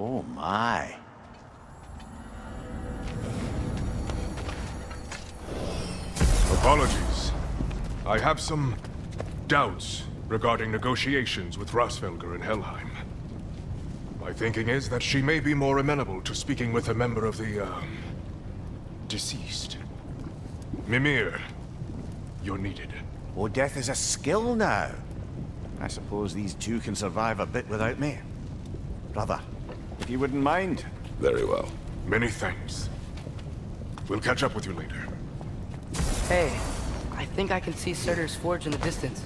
Oh my. Apologies. I have some doubts regarding negotiations with Rasfelger in Helheim. My thinking is that she may be more amenable to speaking with a member of the, deceased. Mimir, you're needed. Oh, death is a skill now. I suppose these two can survive a bit without me. Brother, if you wouldn't mind. Very well. Many thanks. We'll catch up with you later. Hey, I think I can see Surtur's forge in the distance.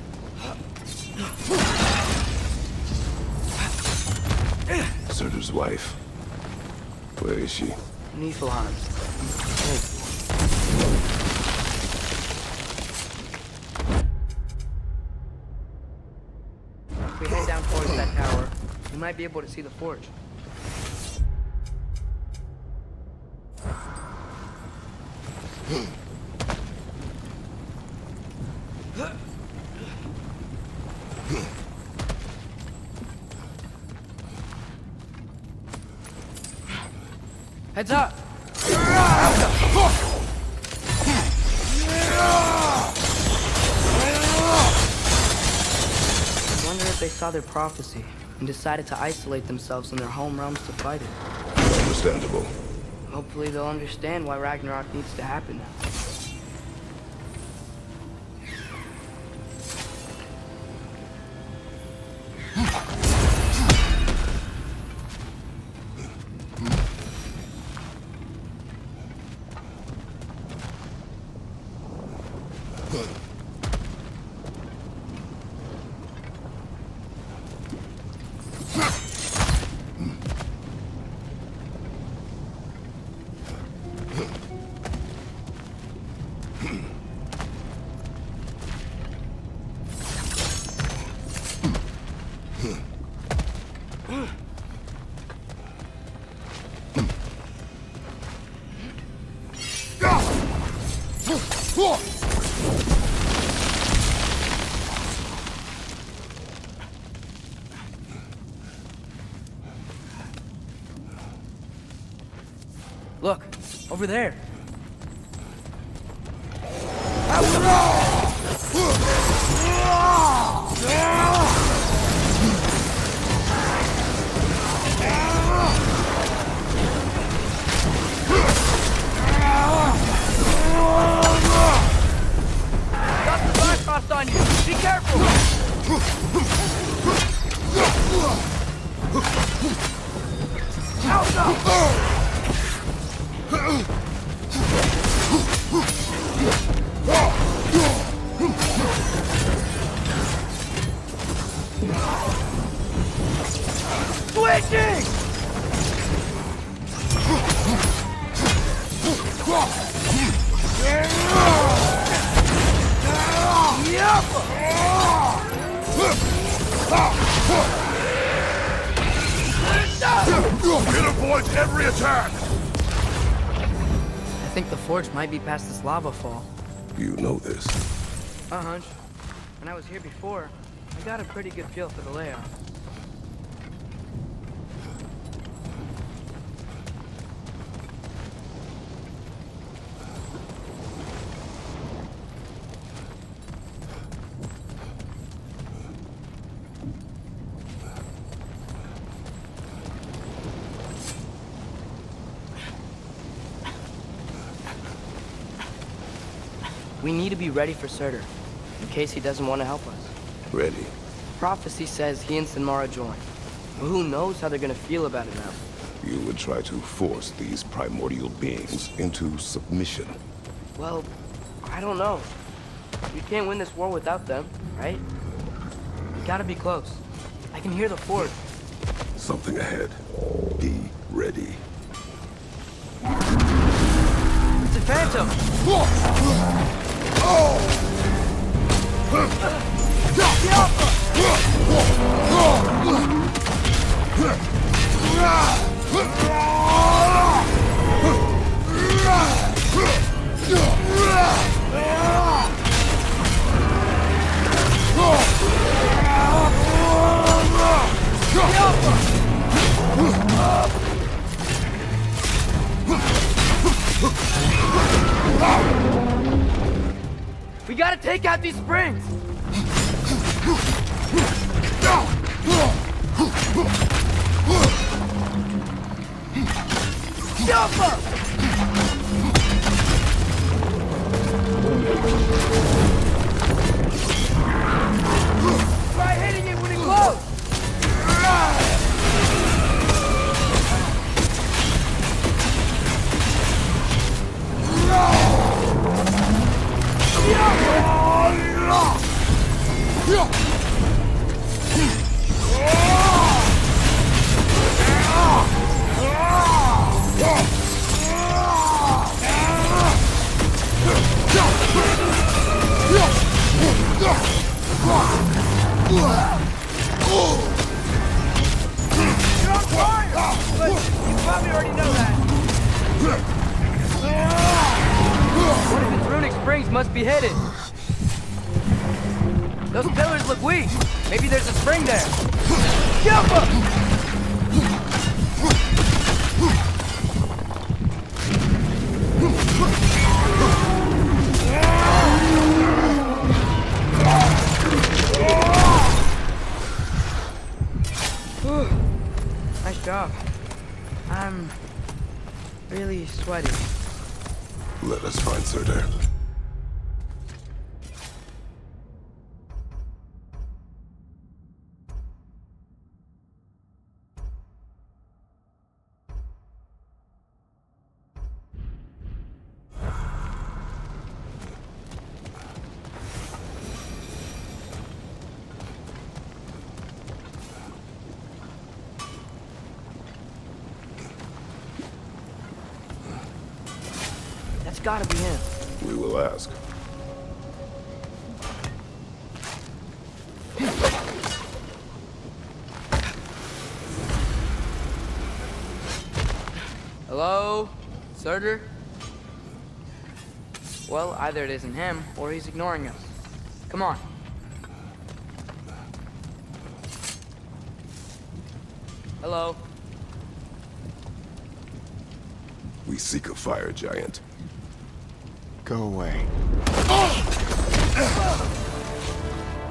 Surtur's wife. Where is she? Niflheim. If we head down towards that tower, we might be able to see the forge. Heads up! I wonder if they saw their prophecy and decided to isolate themselves in their home realms to fight it. Understandable. Hopefully they'll understand why Ragnarok needs to happen now. Look, over there. Got the Cyclops on you! Be careful! Out now! Switching! It avoids every attack! I think the forge might be past this lava fall. You know this. A hunch. When I was here before, I got a pretty good feel for the layout. We need to be ready for Surtur, in case he doesn't want to help us. Ready? Prophecy says he and Sinmara join. But who knows how they're gonna feel about it now? You would try to force these primordial beings into submission. Well, I don't know. We can't win this war without them, right? We gotta be close. I can hear the forge. Something ahead. Be ready. It's a phantom! We gotta take out these springs! Jump up! Try hitting it when it glows! You're on fire! But you probably already know that. One of its runic springs must be hidden. Those pillars look weak. Maybe there's a spring there. Jump up! Whew. Nice job. I'm really sweaty. Let us find Surtur. That's gotta be him. We will ask. Hello? Surtur? Well, either it isn't him, or he's ignoring us. Come on. Hello? We seek a fire giant. Go away.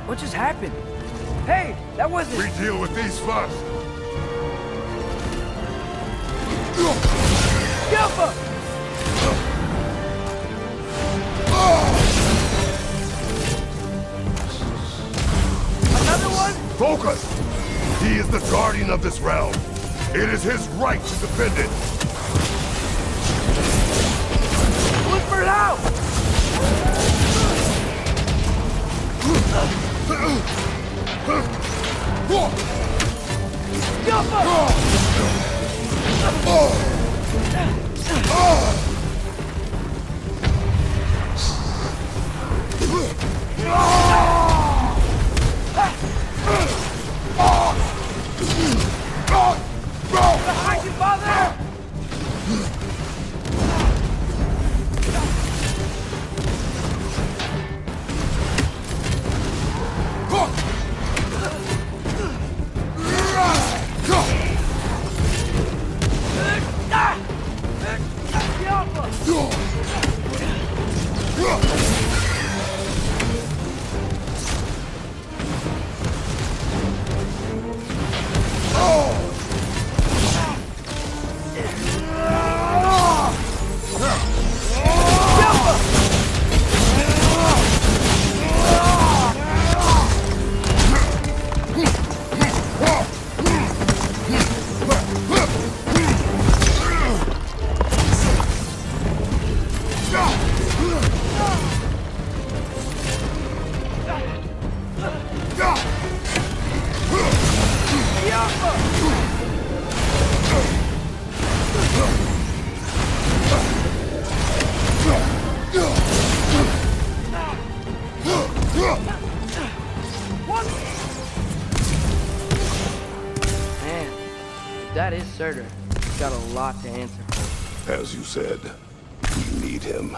What just happened? Hey, that wasn't... We deal with these first! Yelpa! Another one? Focus! He is the guardian of this realm. It is his right to defend it. Look for it out! Behind you, father! Man, that is Surtur. He's got a lot to answer for. As you said, we need him.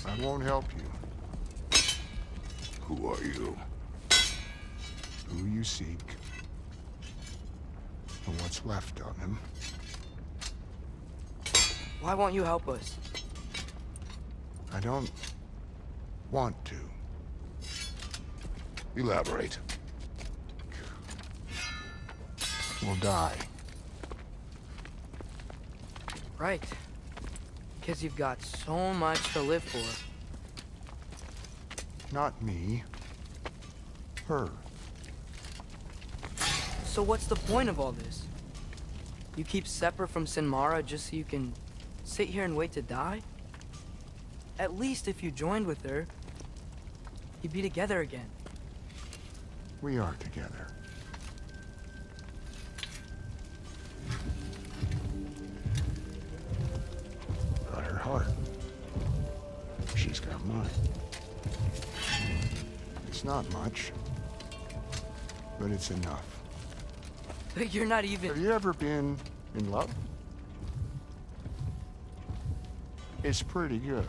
I won't help you. Who are you? Who you seek, and what's left of him. Why won't you help us? I don't want to. Elaborate. We'll die. Right. Because you've got so much to live for. Not me. Her. So what's the point of all this? You keep separate from Sinmara just so you can sit here and wait to die? At least if you joined with her, you'd be together again. We are together. Got her heart. She's got mine. It's not much, but it's enough. But you're not even... Have you ever been in love? It's pretty good.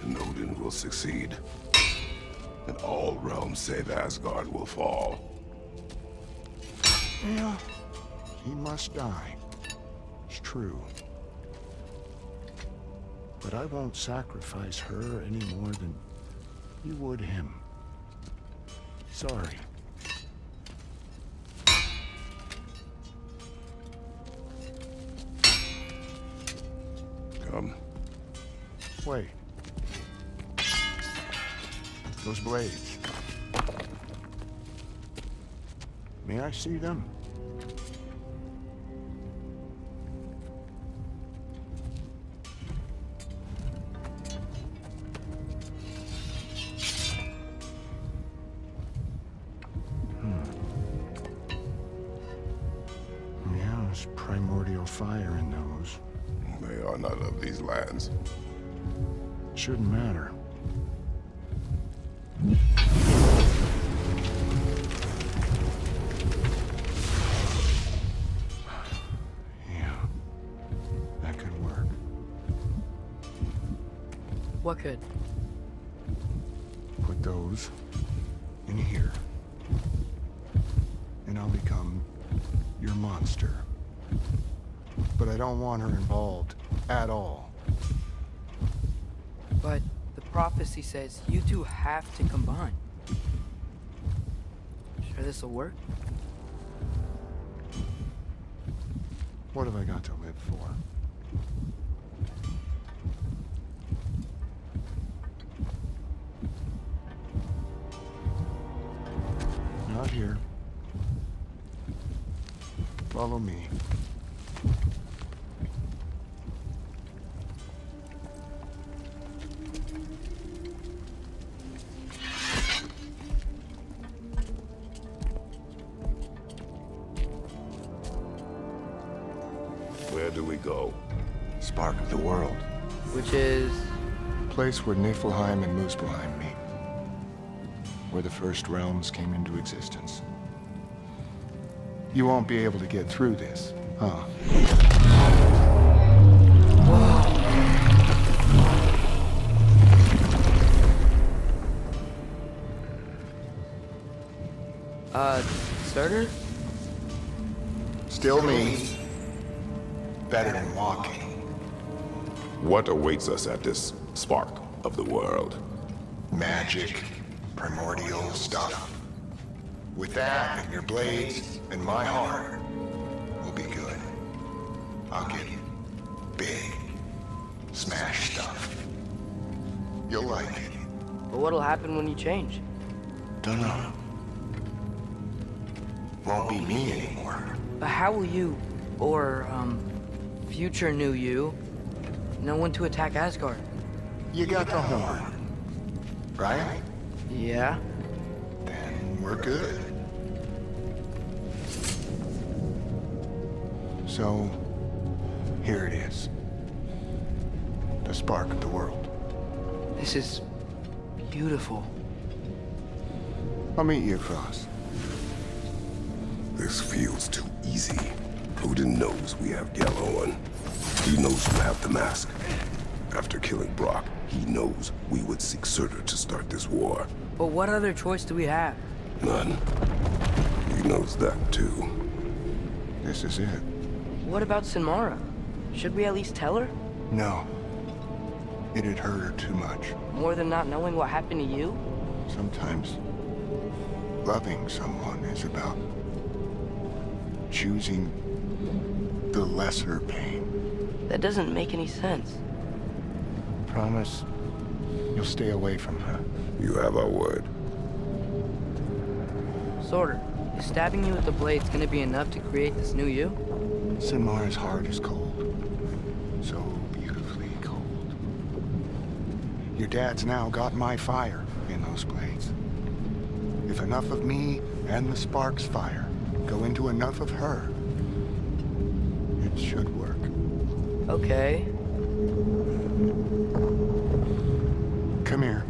And Odin will succeed. And all realms save Asgard will fall. Yeah, he must die. It's true. But I won't sacrifice her any more than you would him. Sorry. Come. Wait. Those blades. May I see them? Yeah, there's primordial fire in those. They are not of these lands. Shouldn't matter. Yeah, that could work. What could? Put those in here. And I'll become your monster. But I don't want her involved at all. But the prophecy says you two have to combine. Sure this'll work? What have I got to live for? Not here. Follow me. Where do we go? Spark of the world. Which is... Place where Niflheim and Muspelheim meet. Where the first realms came into existence. You won't be able to get through this, huh? Surtur? Still me. Better than walking. What awaits us at this spark of the world? Magic, primordial stuff. With that and your blades and my heart, we'll be good. I'll get big, smash stuff. You'll like it. But what'll happen when you change? Dunno. Won't be me anymore. But how will you, or, future new you, know when to attack Asgard? You got the horn, right? Yeah? Then we're good. So, here it is. The spark of the world. This is beautiful. I'll meet you across. This feels too easy. Odin knows we have yellow on. He knows you have the mask. After killing Brock, he knows we would seek Surtur to start this war. But what other choice do we have? None. He knows that too. This is it. What about Sinmara? Should we at least tell her? No. It'd hurt her too much. More than not knowing what happened to you? Sometimes loving someone is about choosing the lesser pain. That doesn't make any sense. Promise you'll stay away from her. You have our word. Surtur, is stabbing you with the blades gonna be enough to create this new you? Sinmara's heart is cold. So beautifully cold. Your dad's now got my fire in those blades. If enough of me and the spark's fire go into enough of her, it should work. Okay. Come here.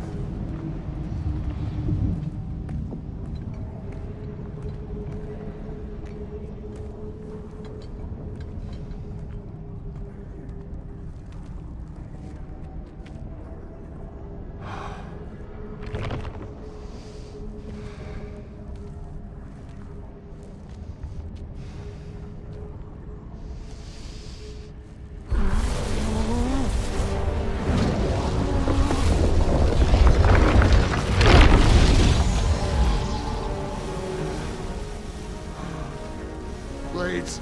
blades.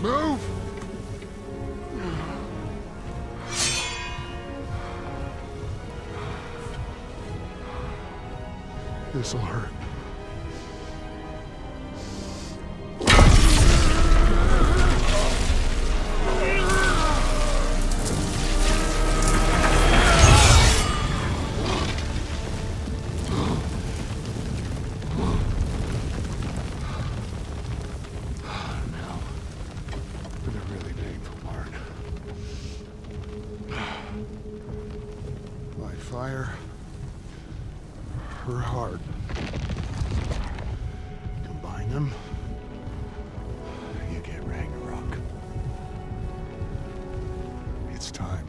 Move! This'll hurt. Fire, her heart. Combine them, you get Ragnarok. It's time.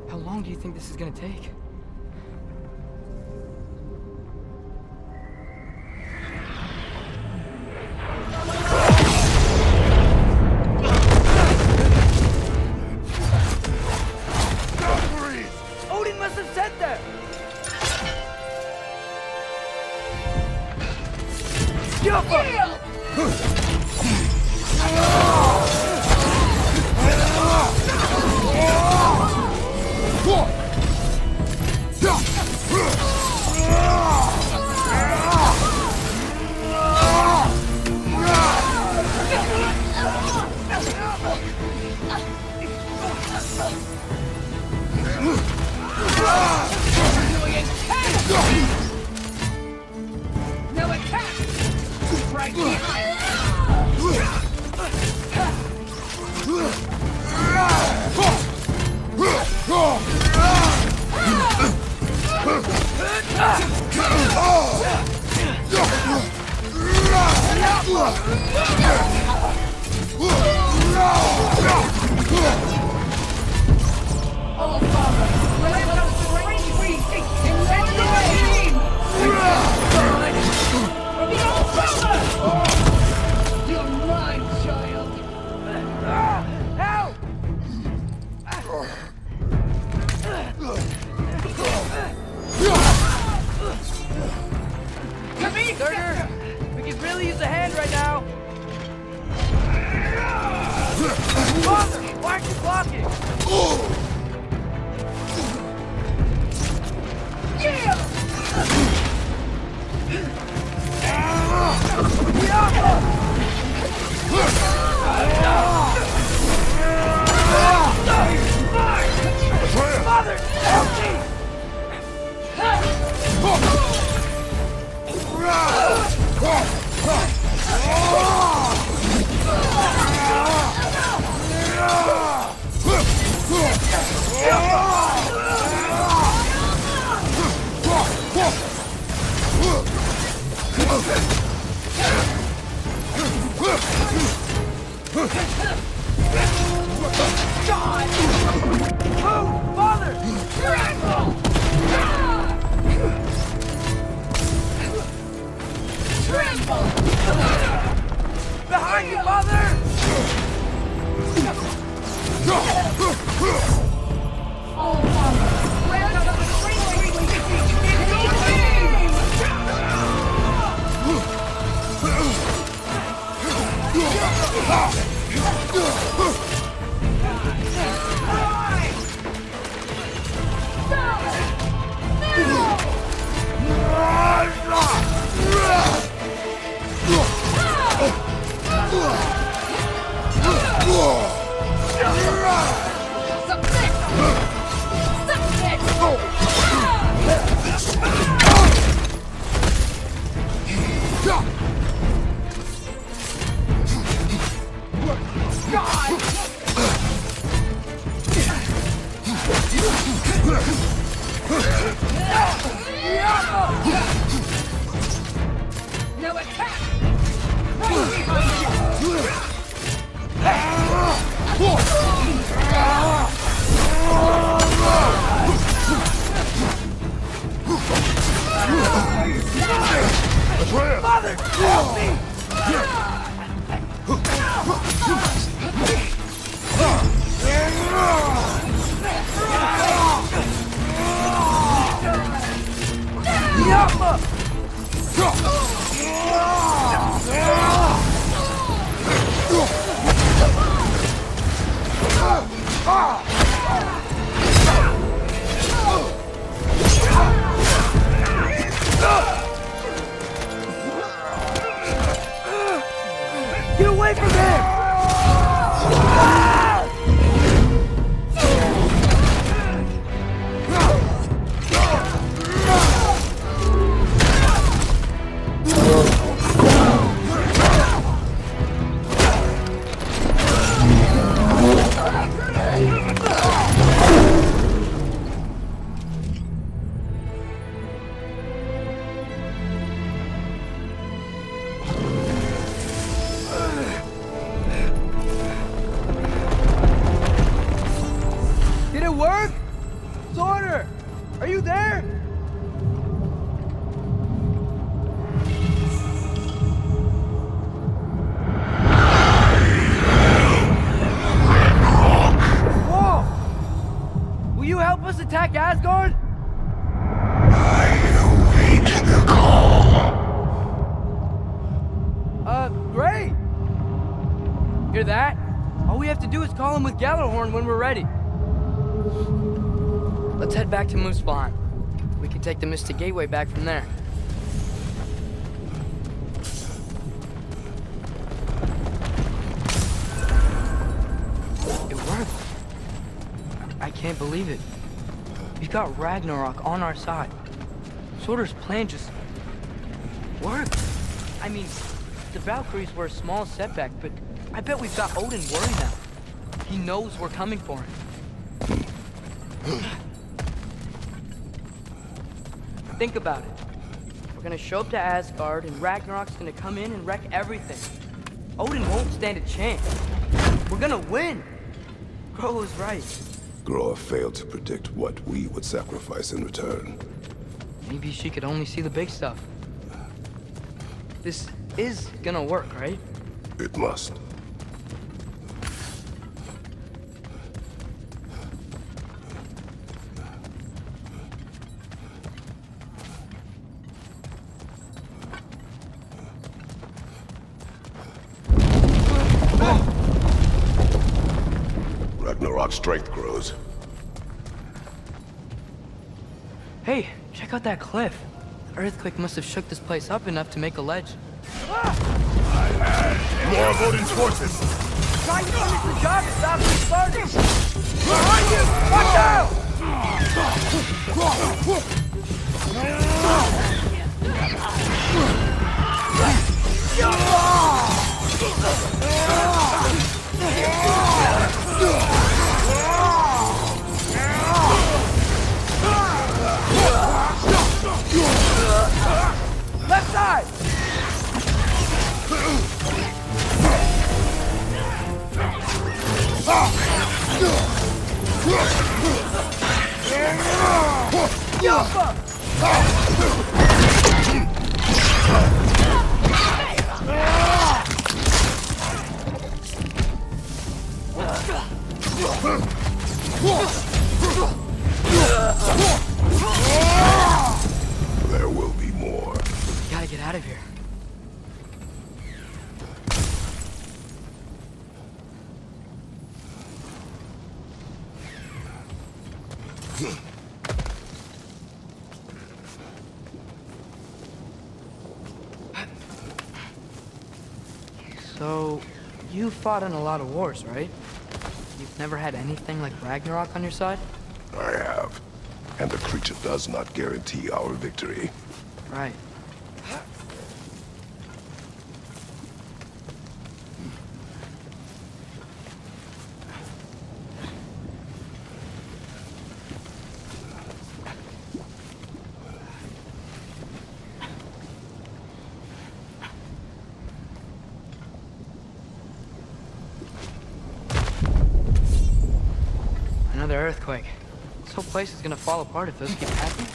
How long do you think this is gonna take? Odin must have said that! No attack! Right behind! Oh, Father! Let us break free and set the team! You're mine, child! Help! Come here, Surtur! We could really use a hand right now! Father! Why aren't you blocking? Father! Help me! Atreus! Father, help me! Get away from him! Did it work? Sorter! Are you there? Whoa! Will you help us attack Asgard? Great! Hear that? All we have to do is call him with Gjallarhorn when we're ready. Let's head back to Muspelheim. We can take the Mystic Gateway back from there. It worked. I can't believe it. We've got Ragnarok on our side. Surtur's plan just worked. I mean, the Valkyries were a small setback, but I bet we've got Odin worried now. He knows we're coming for him. Think about it. We're gonna show up to Asgard, and Ragnarok's gonna come in and wreck everything. Odin won't stand a chance. We're gonna win. Groa was right. Groa failed to predict what we would sacrifice in return. Maybe she could only see the big stuff. This is gonna work, right? It must. Ragnarok's strength grows. Hey, check out that cliff. The earthquake must have shook this place up enough to make a ledge. More of Odin's forces! Try to finish the job and stop the Spartans! Behind you! Watch out! Left side! There will be more. Gotta get out of here. So, you fought in a lot of wars, right? You've never had anything like Ragnarok on your side? I have. And the creature does not guarantee our victory. Right. another earthquake. This whole place is gonna fall apart if those keep happening.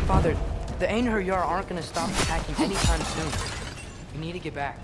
Father, the Einherjar aren't gonna stop attacking anytime soon. We need to get back.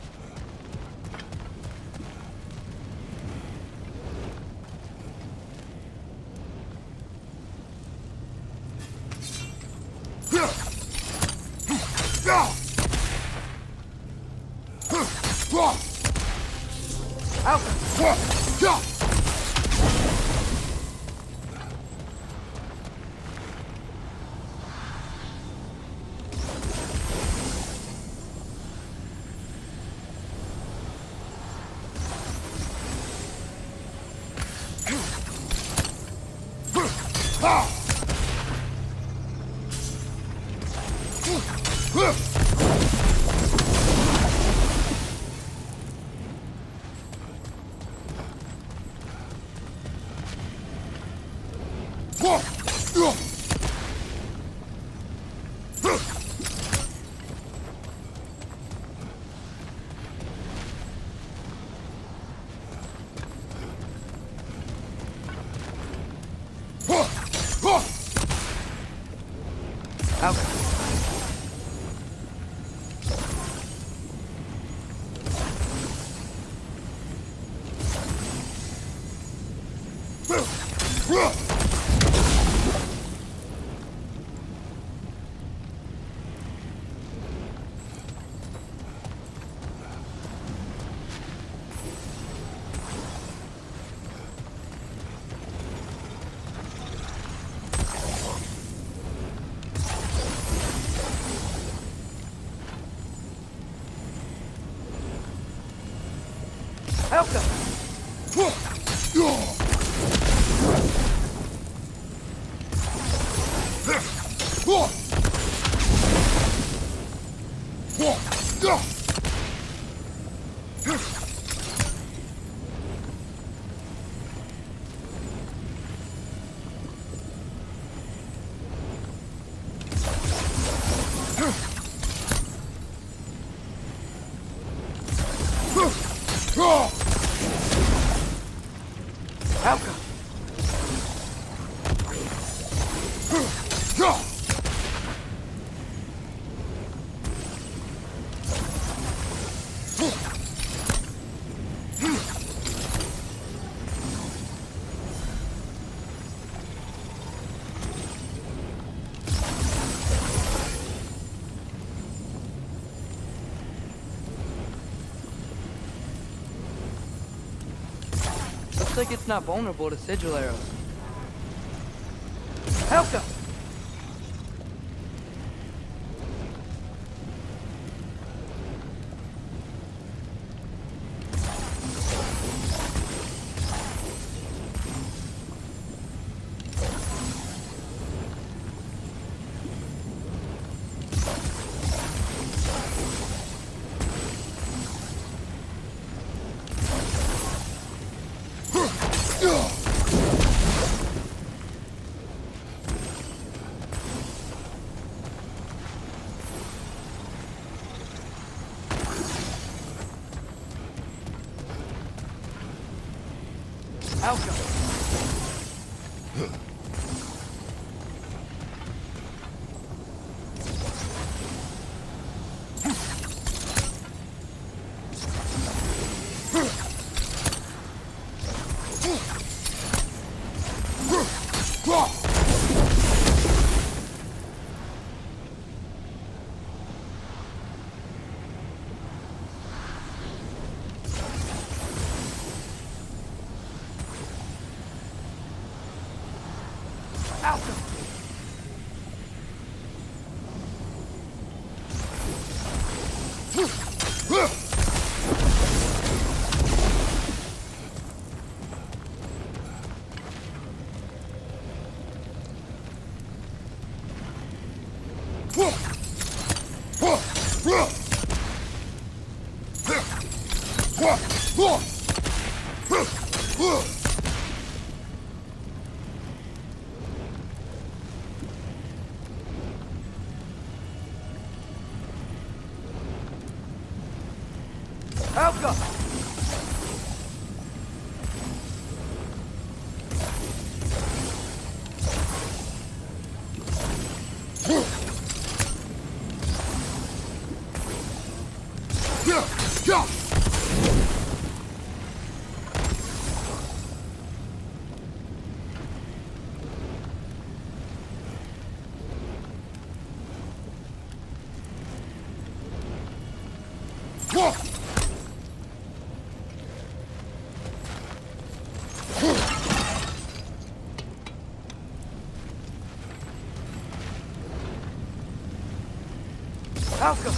Looks like it's not vulnerable to sigil arrows. Helka! Alka! Alka! Alka! Alka!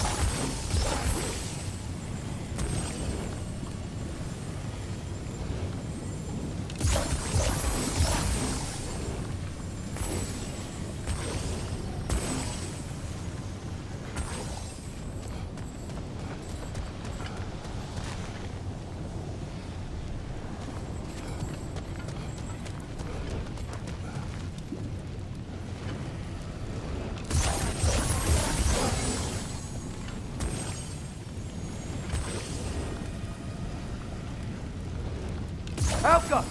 Alka!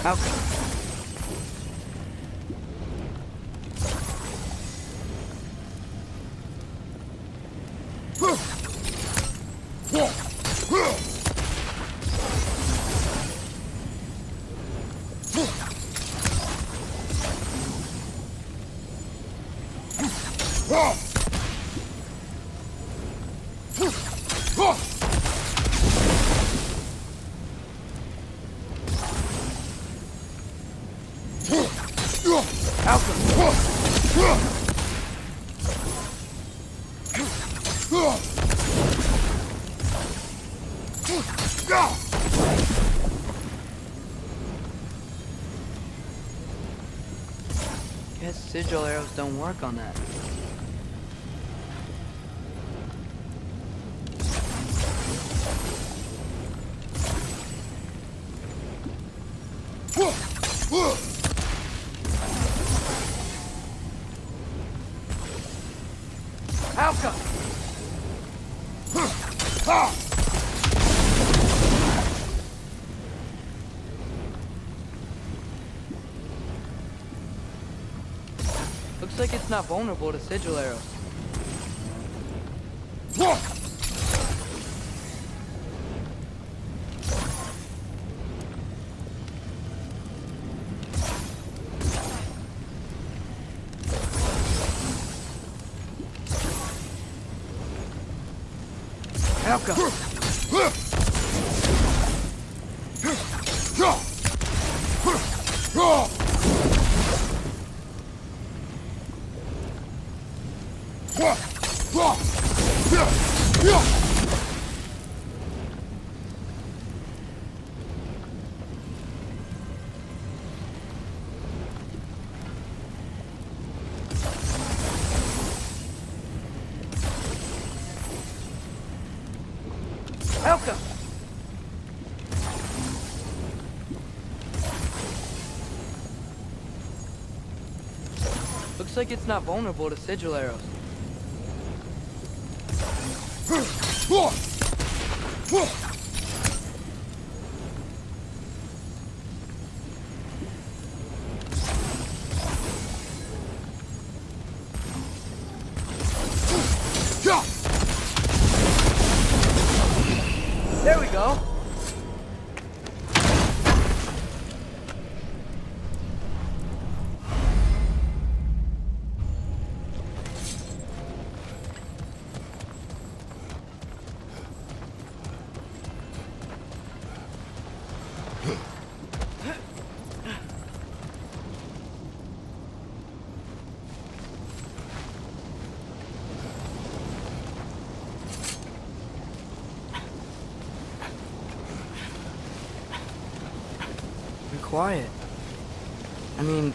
Alka! Alka! Guess sigil arrows don't work on that. like it's not vulnerable to sigil arrows. Helka! Helka! Looks like it's not vulnerable to sigil arrows. There we go. Quiet. I mean,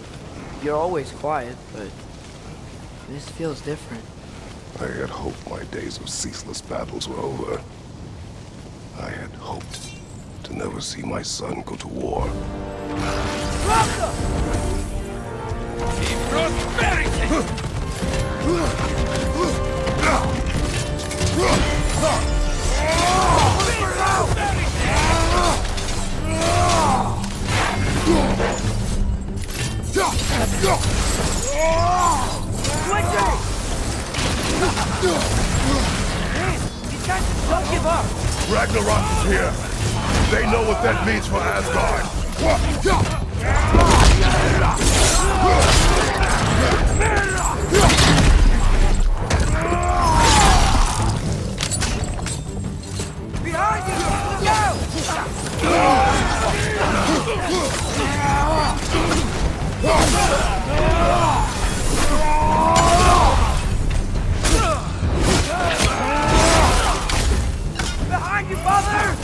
you're always quiet, but this feels different. I had hoped my days of ceaseless battles were over. I had hoped to never see my son go to war. Don't give up! Ragnarok is here! They know what that means for Asgard! Behind you! Behind you, father!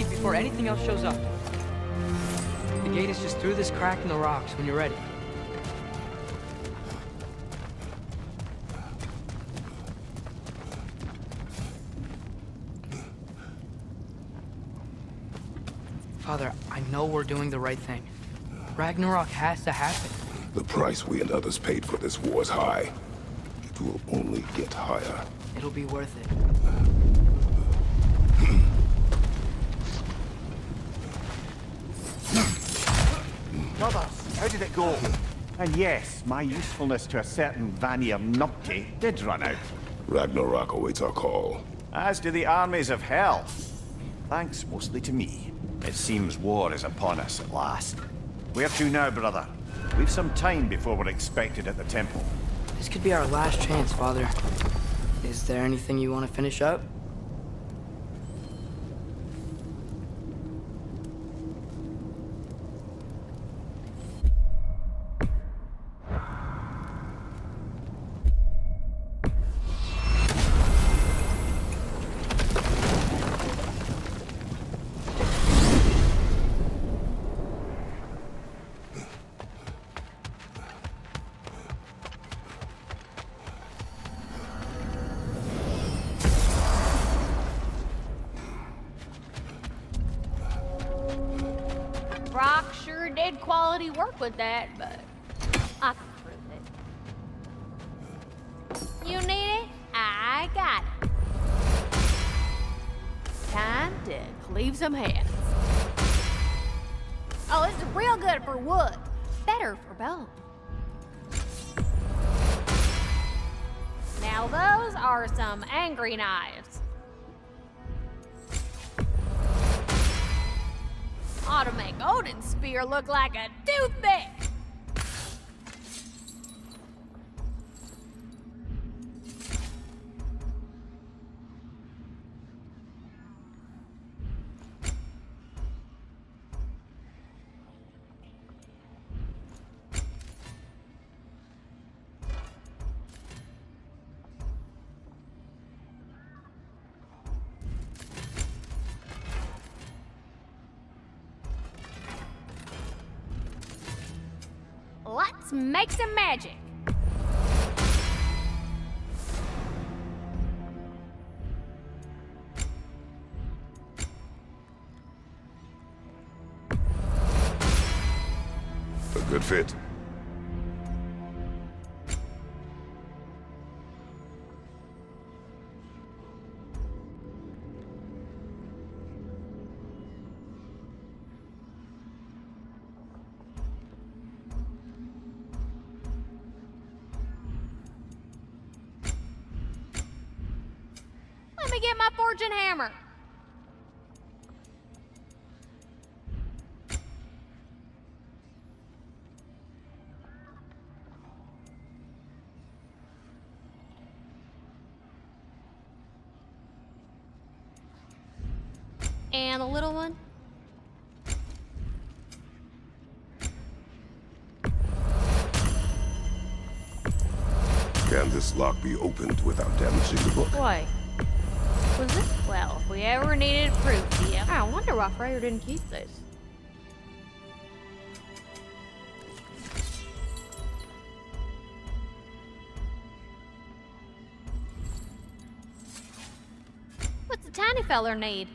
Before anything else shows up. The gate is just through this crack in the rocks when you're ready. Father, I know we're doing the right thing. Ragnarok has to happen. The price we and others paid for this war is high. It will only get higher. It'll be worth it. Brothers, how did it go? And yes, my usefulness to a certain Vanir numpty did run out. Ragnarok awaits our call. As do the armies of hell. Thanks mostly to me. It seems war is upon us at last. Where to now, brother? We've some time before we're expected at the temple. This could be our last chance, Father. Is there anything you want to finish up? did quality work with that, but I can prove it. You need it? I got it. Time to cleave some heads. Oh, this is real good for wood. Better for bone. Now those are some angry knives. Ought to make Odin's spear look like a toothpick. Let's make some magic. A good fit. Let me get my fortune hammer. And the little one? Can this lock be opened without damaging the book? Why? Was this? Well, if we ever needed proof, yeah. I wonder why Freyr didn't keep this. What's the tiny feller need?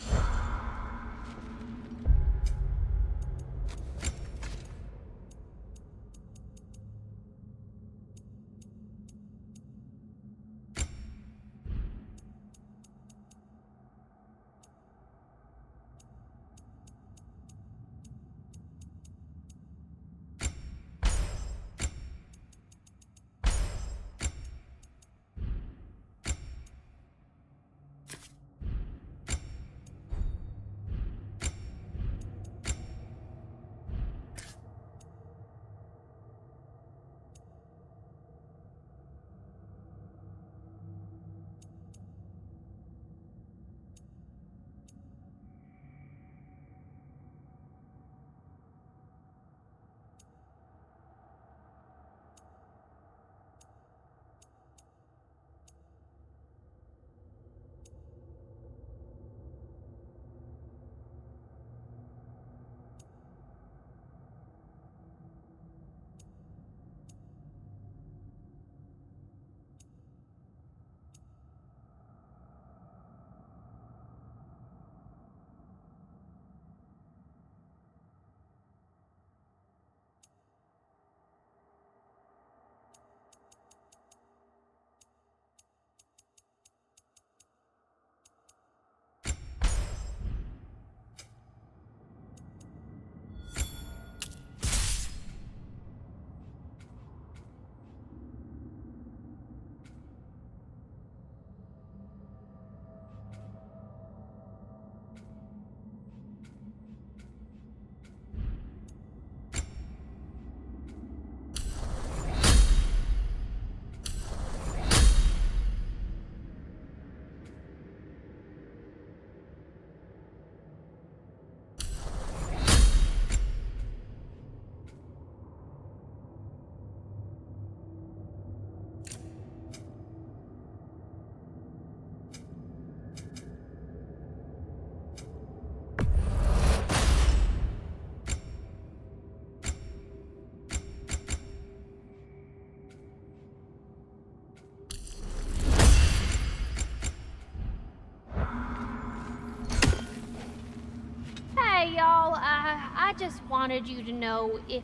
I just wanted you to know if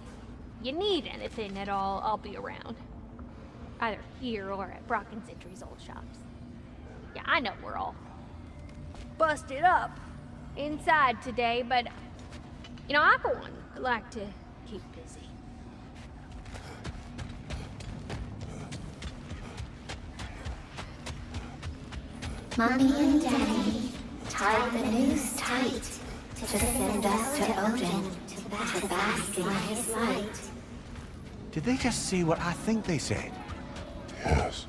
you need anything at all, I'll be around. Either here or at Brock and Zitry's old shops. Yeah, I know we're all busted up inside today, but, you know, I for one like to keep busy. Mommy and Daddy tied the noose tight to send us to Odin to bask in his light. Did they just say what I think they said? Yes.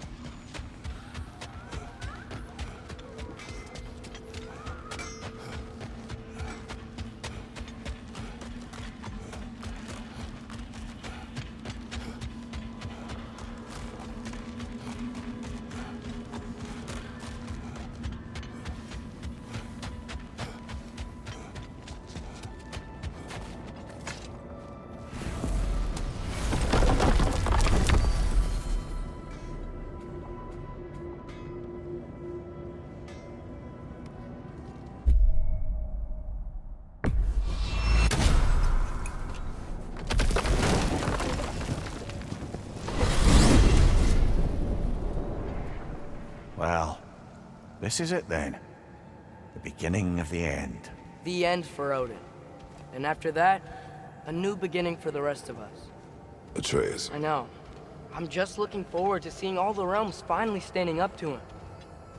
Well, this is it then. The beginning of the end. The end for Odin. And after that, a new beginning for the rest of us. Atreus. I know. I'm just looking forward to seeing all the realms finally standing up to him.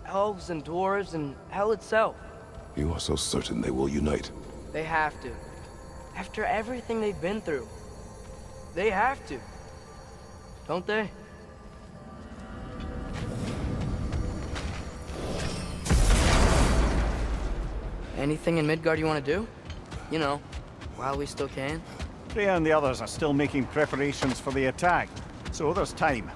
Elves and dwarves and hell itself. You are so certain they will unite. They have to. After everything they've been through. They have to. Don't they? Anything in Midgard you want to do? You know, while we still can. Freya and the others are still making preparations for the attack, so there's time.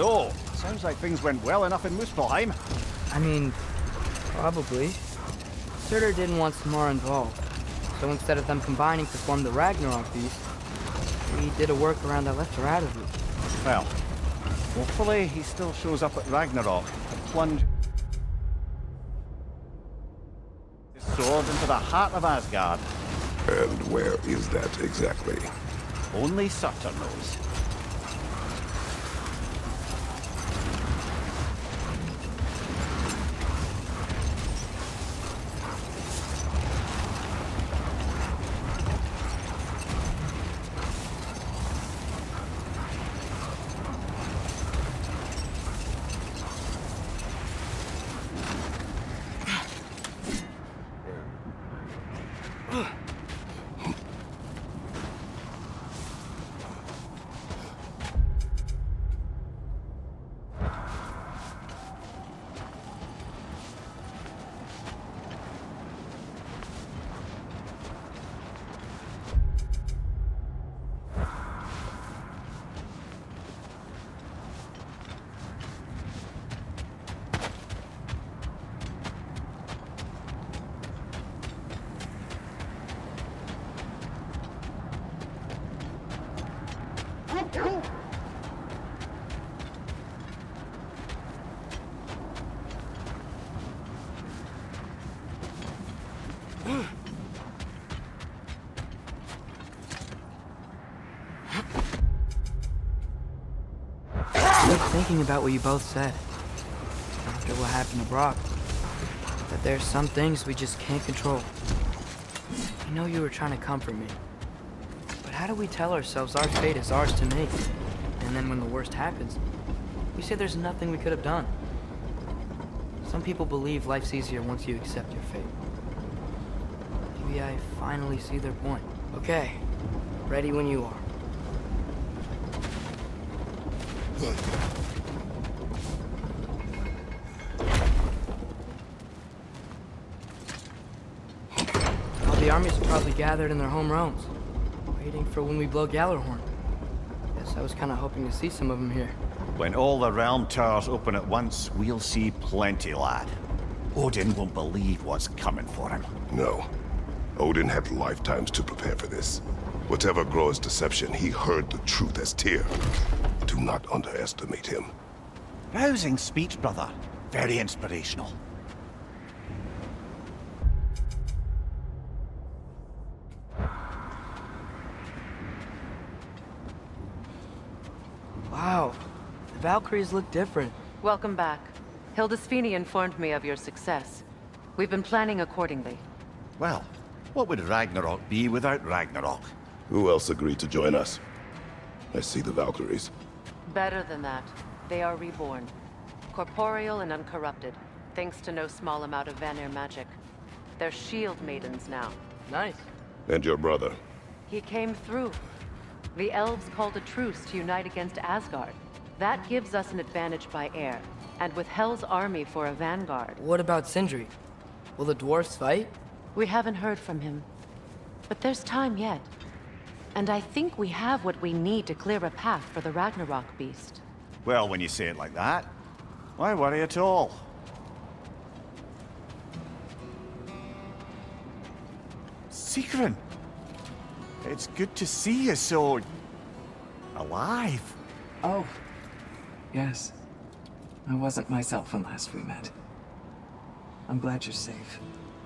So, sounds like things went well enough in Muspelheim. I mean, probably. Surtur didn't want Samara involved. So instead of them combining to form the Ragnarok beast, we did a workaround that left her out of it. Well, hopefully he still shows up at Ragnarok to plunge his sword into the heart of Asgard. And where is that exactly? Only Surtur knows. Thinking about what you both said after what happened to Brock, that there's some things we just can't control. I know you were trying to comfort me, but how do we tell ourselves our fate is ours to make, and then when the worst happens, we say there's nothing we could have done? Some people believe life's easier once you accept your fate. Maybe I finally see their point. Okay, ready when you are. The armies are probably gathered in their home realms, waiting for when we blow Gallarhorn. Guess I was kind of hoping to see some of them here. When all the realm towers open at once, we'll see plenty, lad. Odin won't believe what's coming for him. No. Odin had lifetimes to prepare for this. Whatever Groa's deception, he heard the truth as Tyr. Do not underestimate him. Rousing speech, brother. Very inspirational. Wow, the Valkyries look different. Welcome back. Hildisfini informed me of your success. We've been planning accordingly. Well, what would Ragnarok be without Ragnarok? Who else agreed to join us? I see the Valkyries. Better than that. They are reborn. Corporeal and uncorrupted, thanks to no small amount of Vanir magic. They're shield maidens now. Nice. And your brother? He came through. The elves called a truce to unite against Asgard. That gives us an advantage by air, and with Hel's army for a vanguard. What about Sindri? Will the dwarves fight? We haven't heard from him. But there's time yet. And I think we have what we need to clear a path for the Ragnarok beast. Well, when you say it like that, why worry at all? Sigrun! It's good to see you so... alive. Oh, yes. I wasn't myself when last we met. I'm glad you're safe.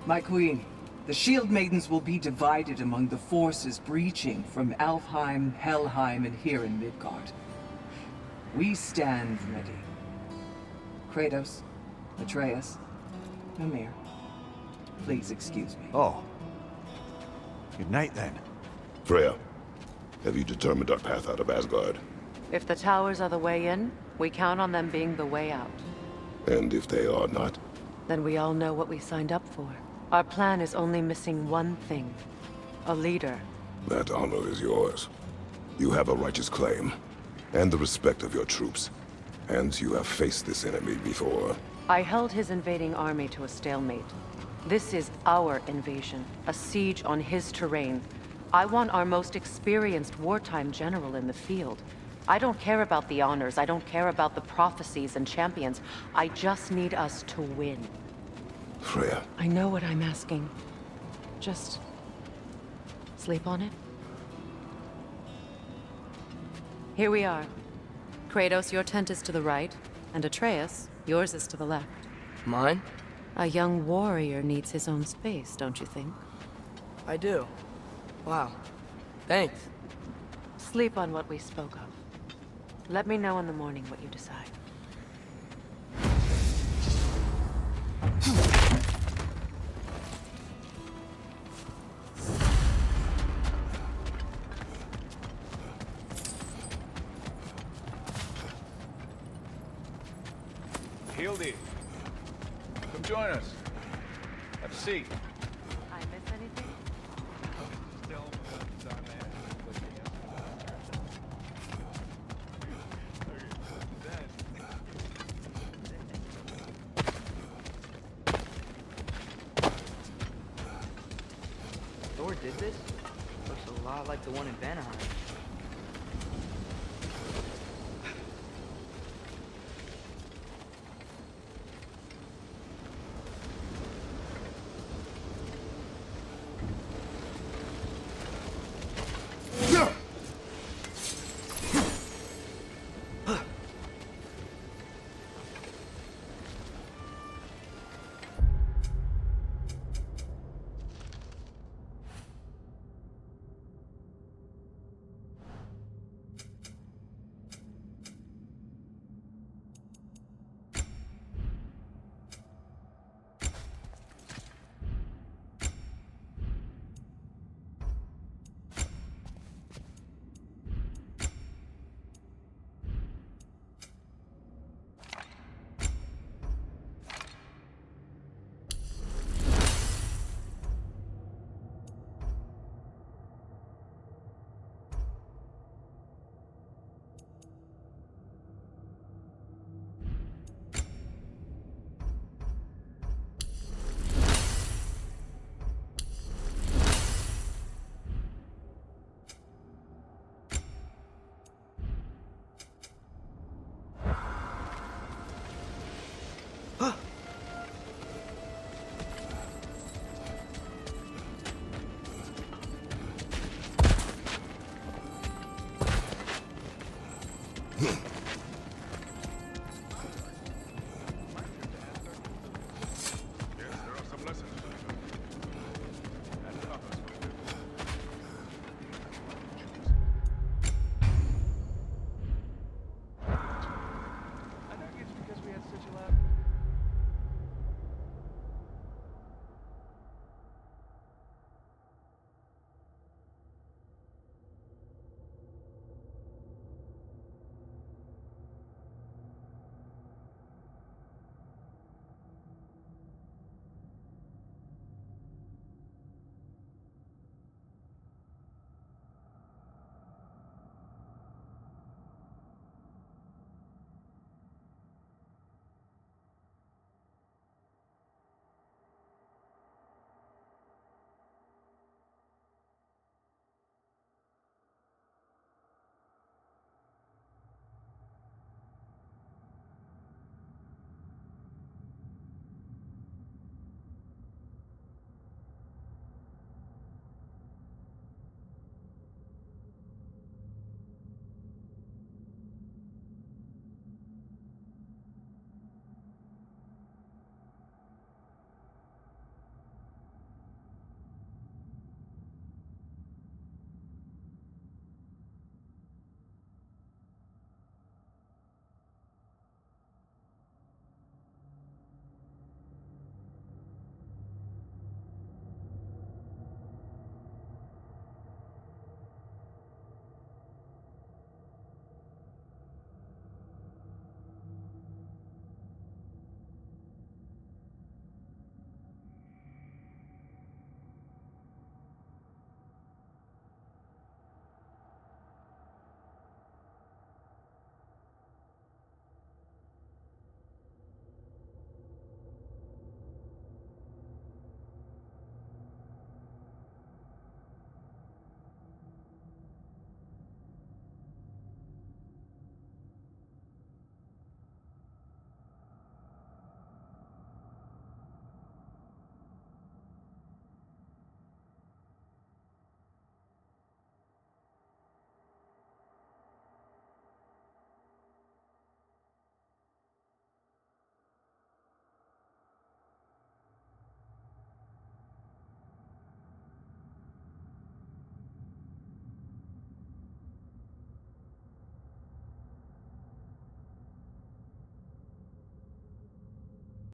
My queen, the Shield Maidens will be divided among the forces breaching from Alfheim, Helheim, and here in Midgard. We stand ready. Kratos, Atreus, Mimir, please excuse me. Oh. Good night, then. Freya, have you determined our path out of Asgard? If the towers are the way in, we count on them being the way out. And if they are not? Then we all know what we signed up for. Our plan is only missing one thing. A leader. That honor is yours. You have a righteous claim, and the respect of your troops. And you have faced this enemy before. I held his invading army to a stalemate. This is our invasion, a siege on his terrain. I want our most experienced wartime general in the field. I don't care about the honors, I don't care about the prophecies and champions. I just need us to win. Freya. I know what I'm asking. Just... sleep on it? Here we are. Kratos, your tent is to the right, and Atreus, yours is to the left. Mine? A young warrior needs his own space, don't you think? I do. Wow. Thanks. Sleep on what we spoke of. Let me know in the morning what you decide. Hildy, come join us. Have a seat. I miss anything? Thor did this? Looks a lot like the one in Vanaheim.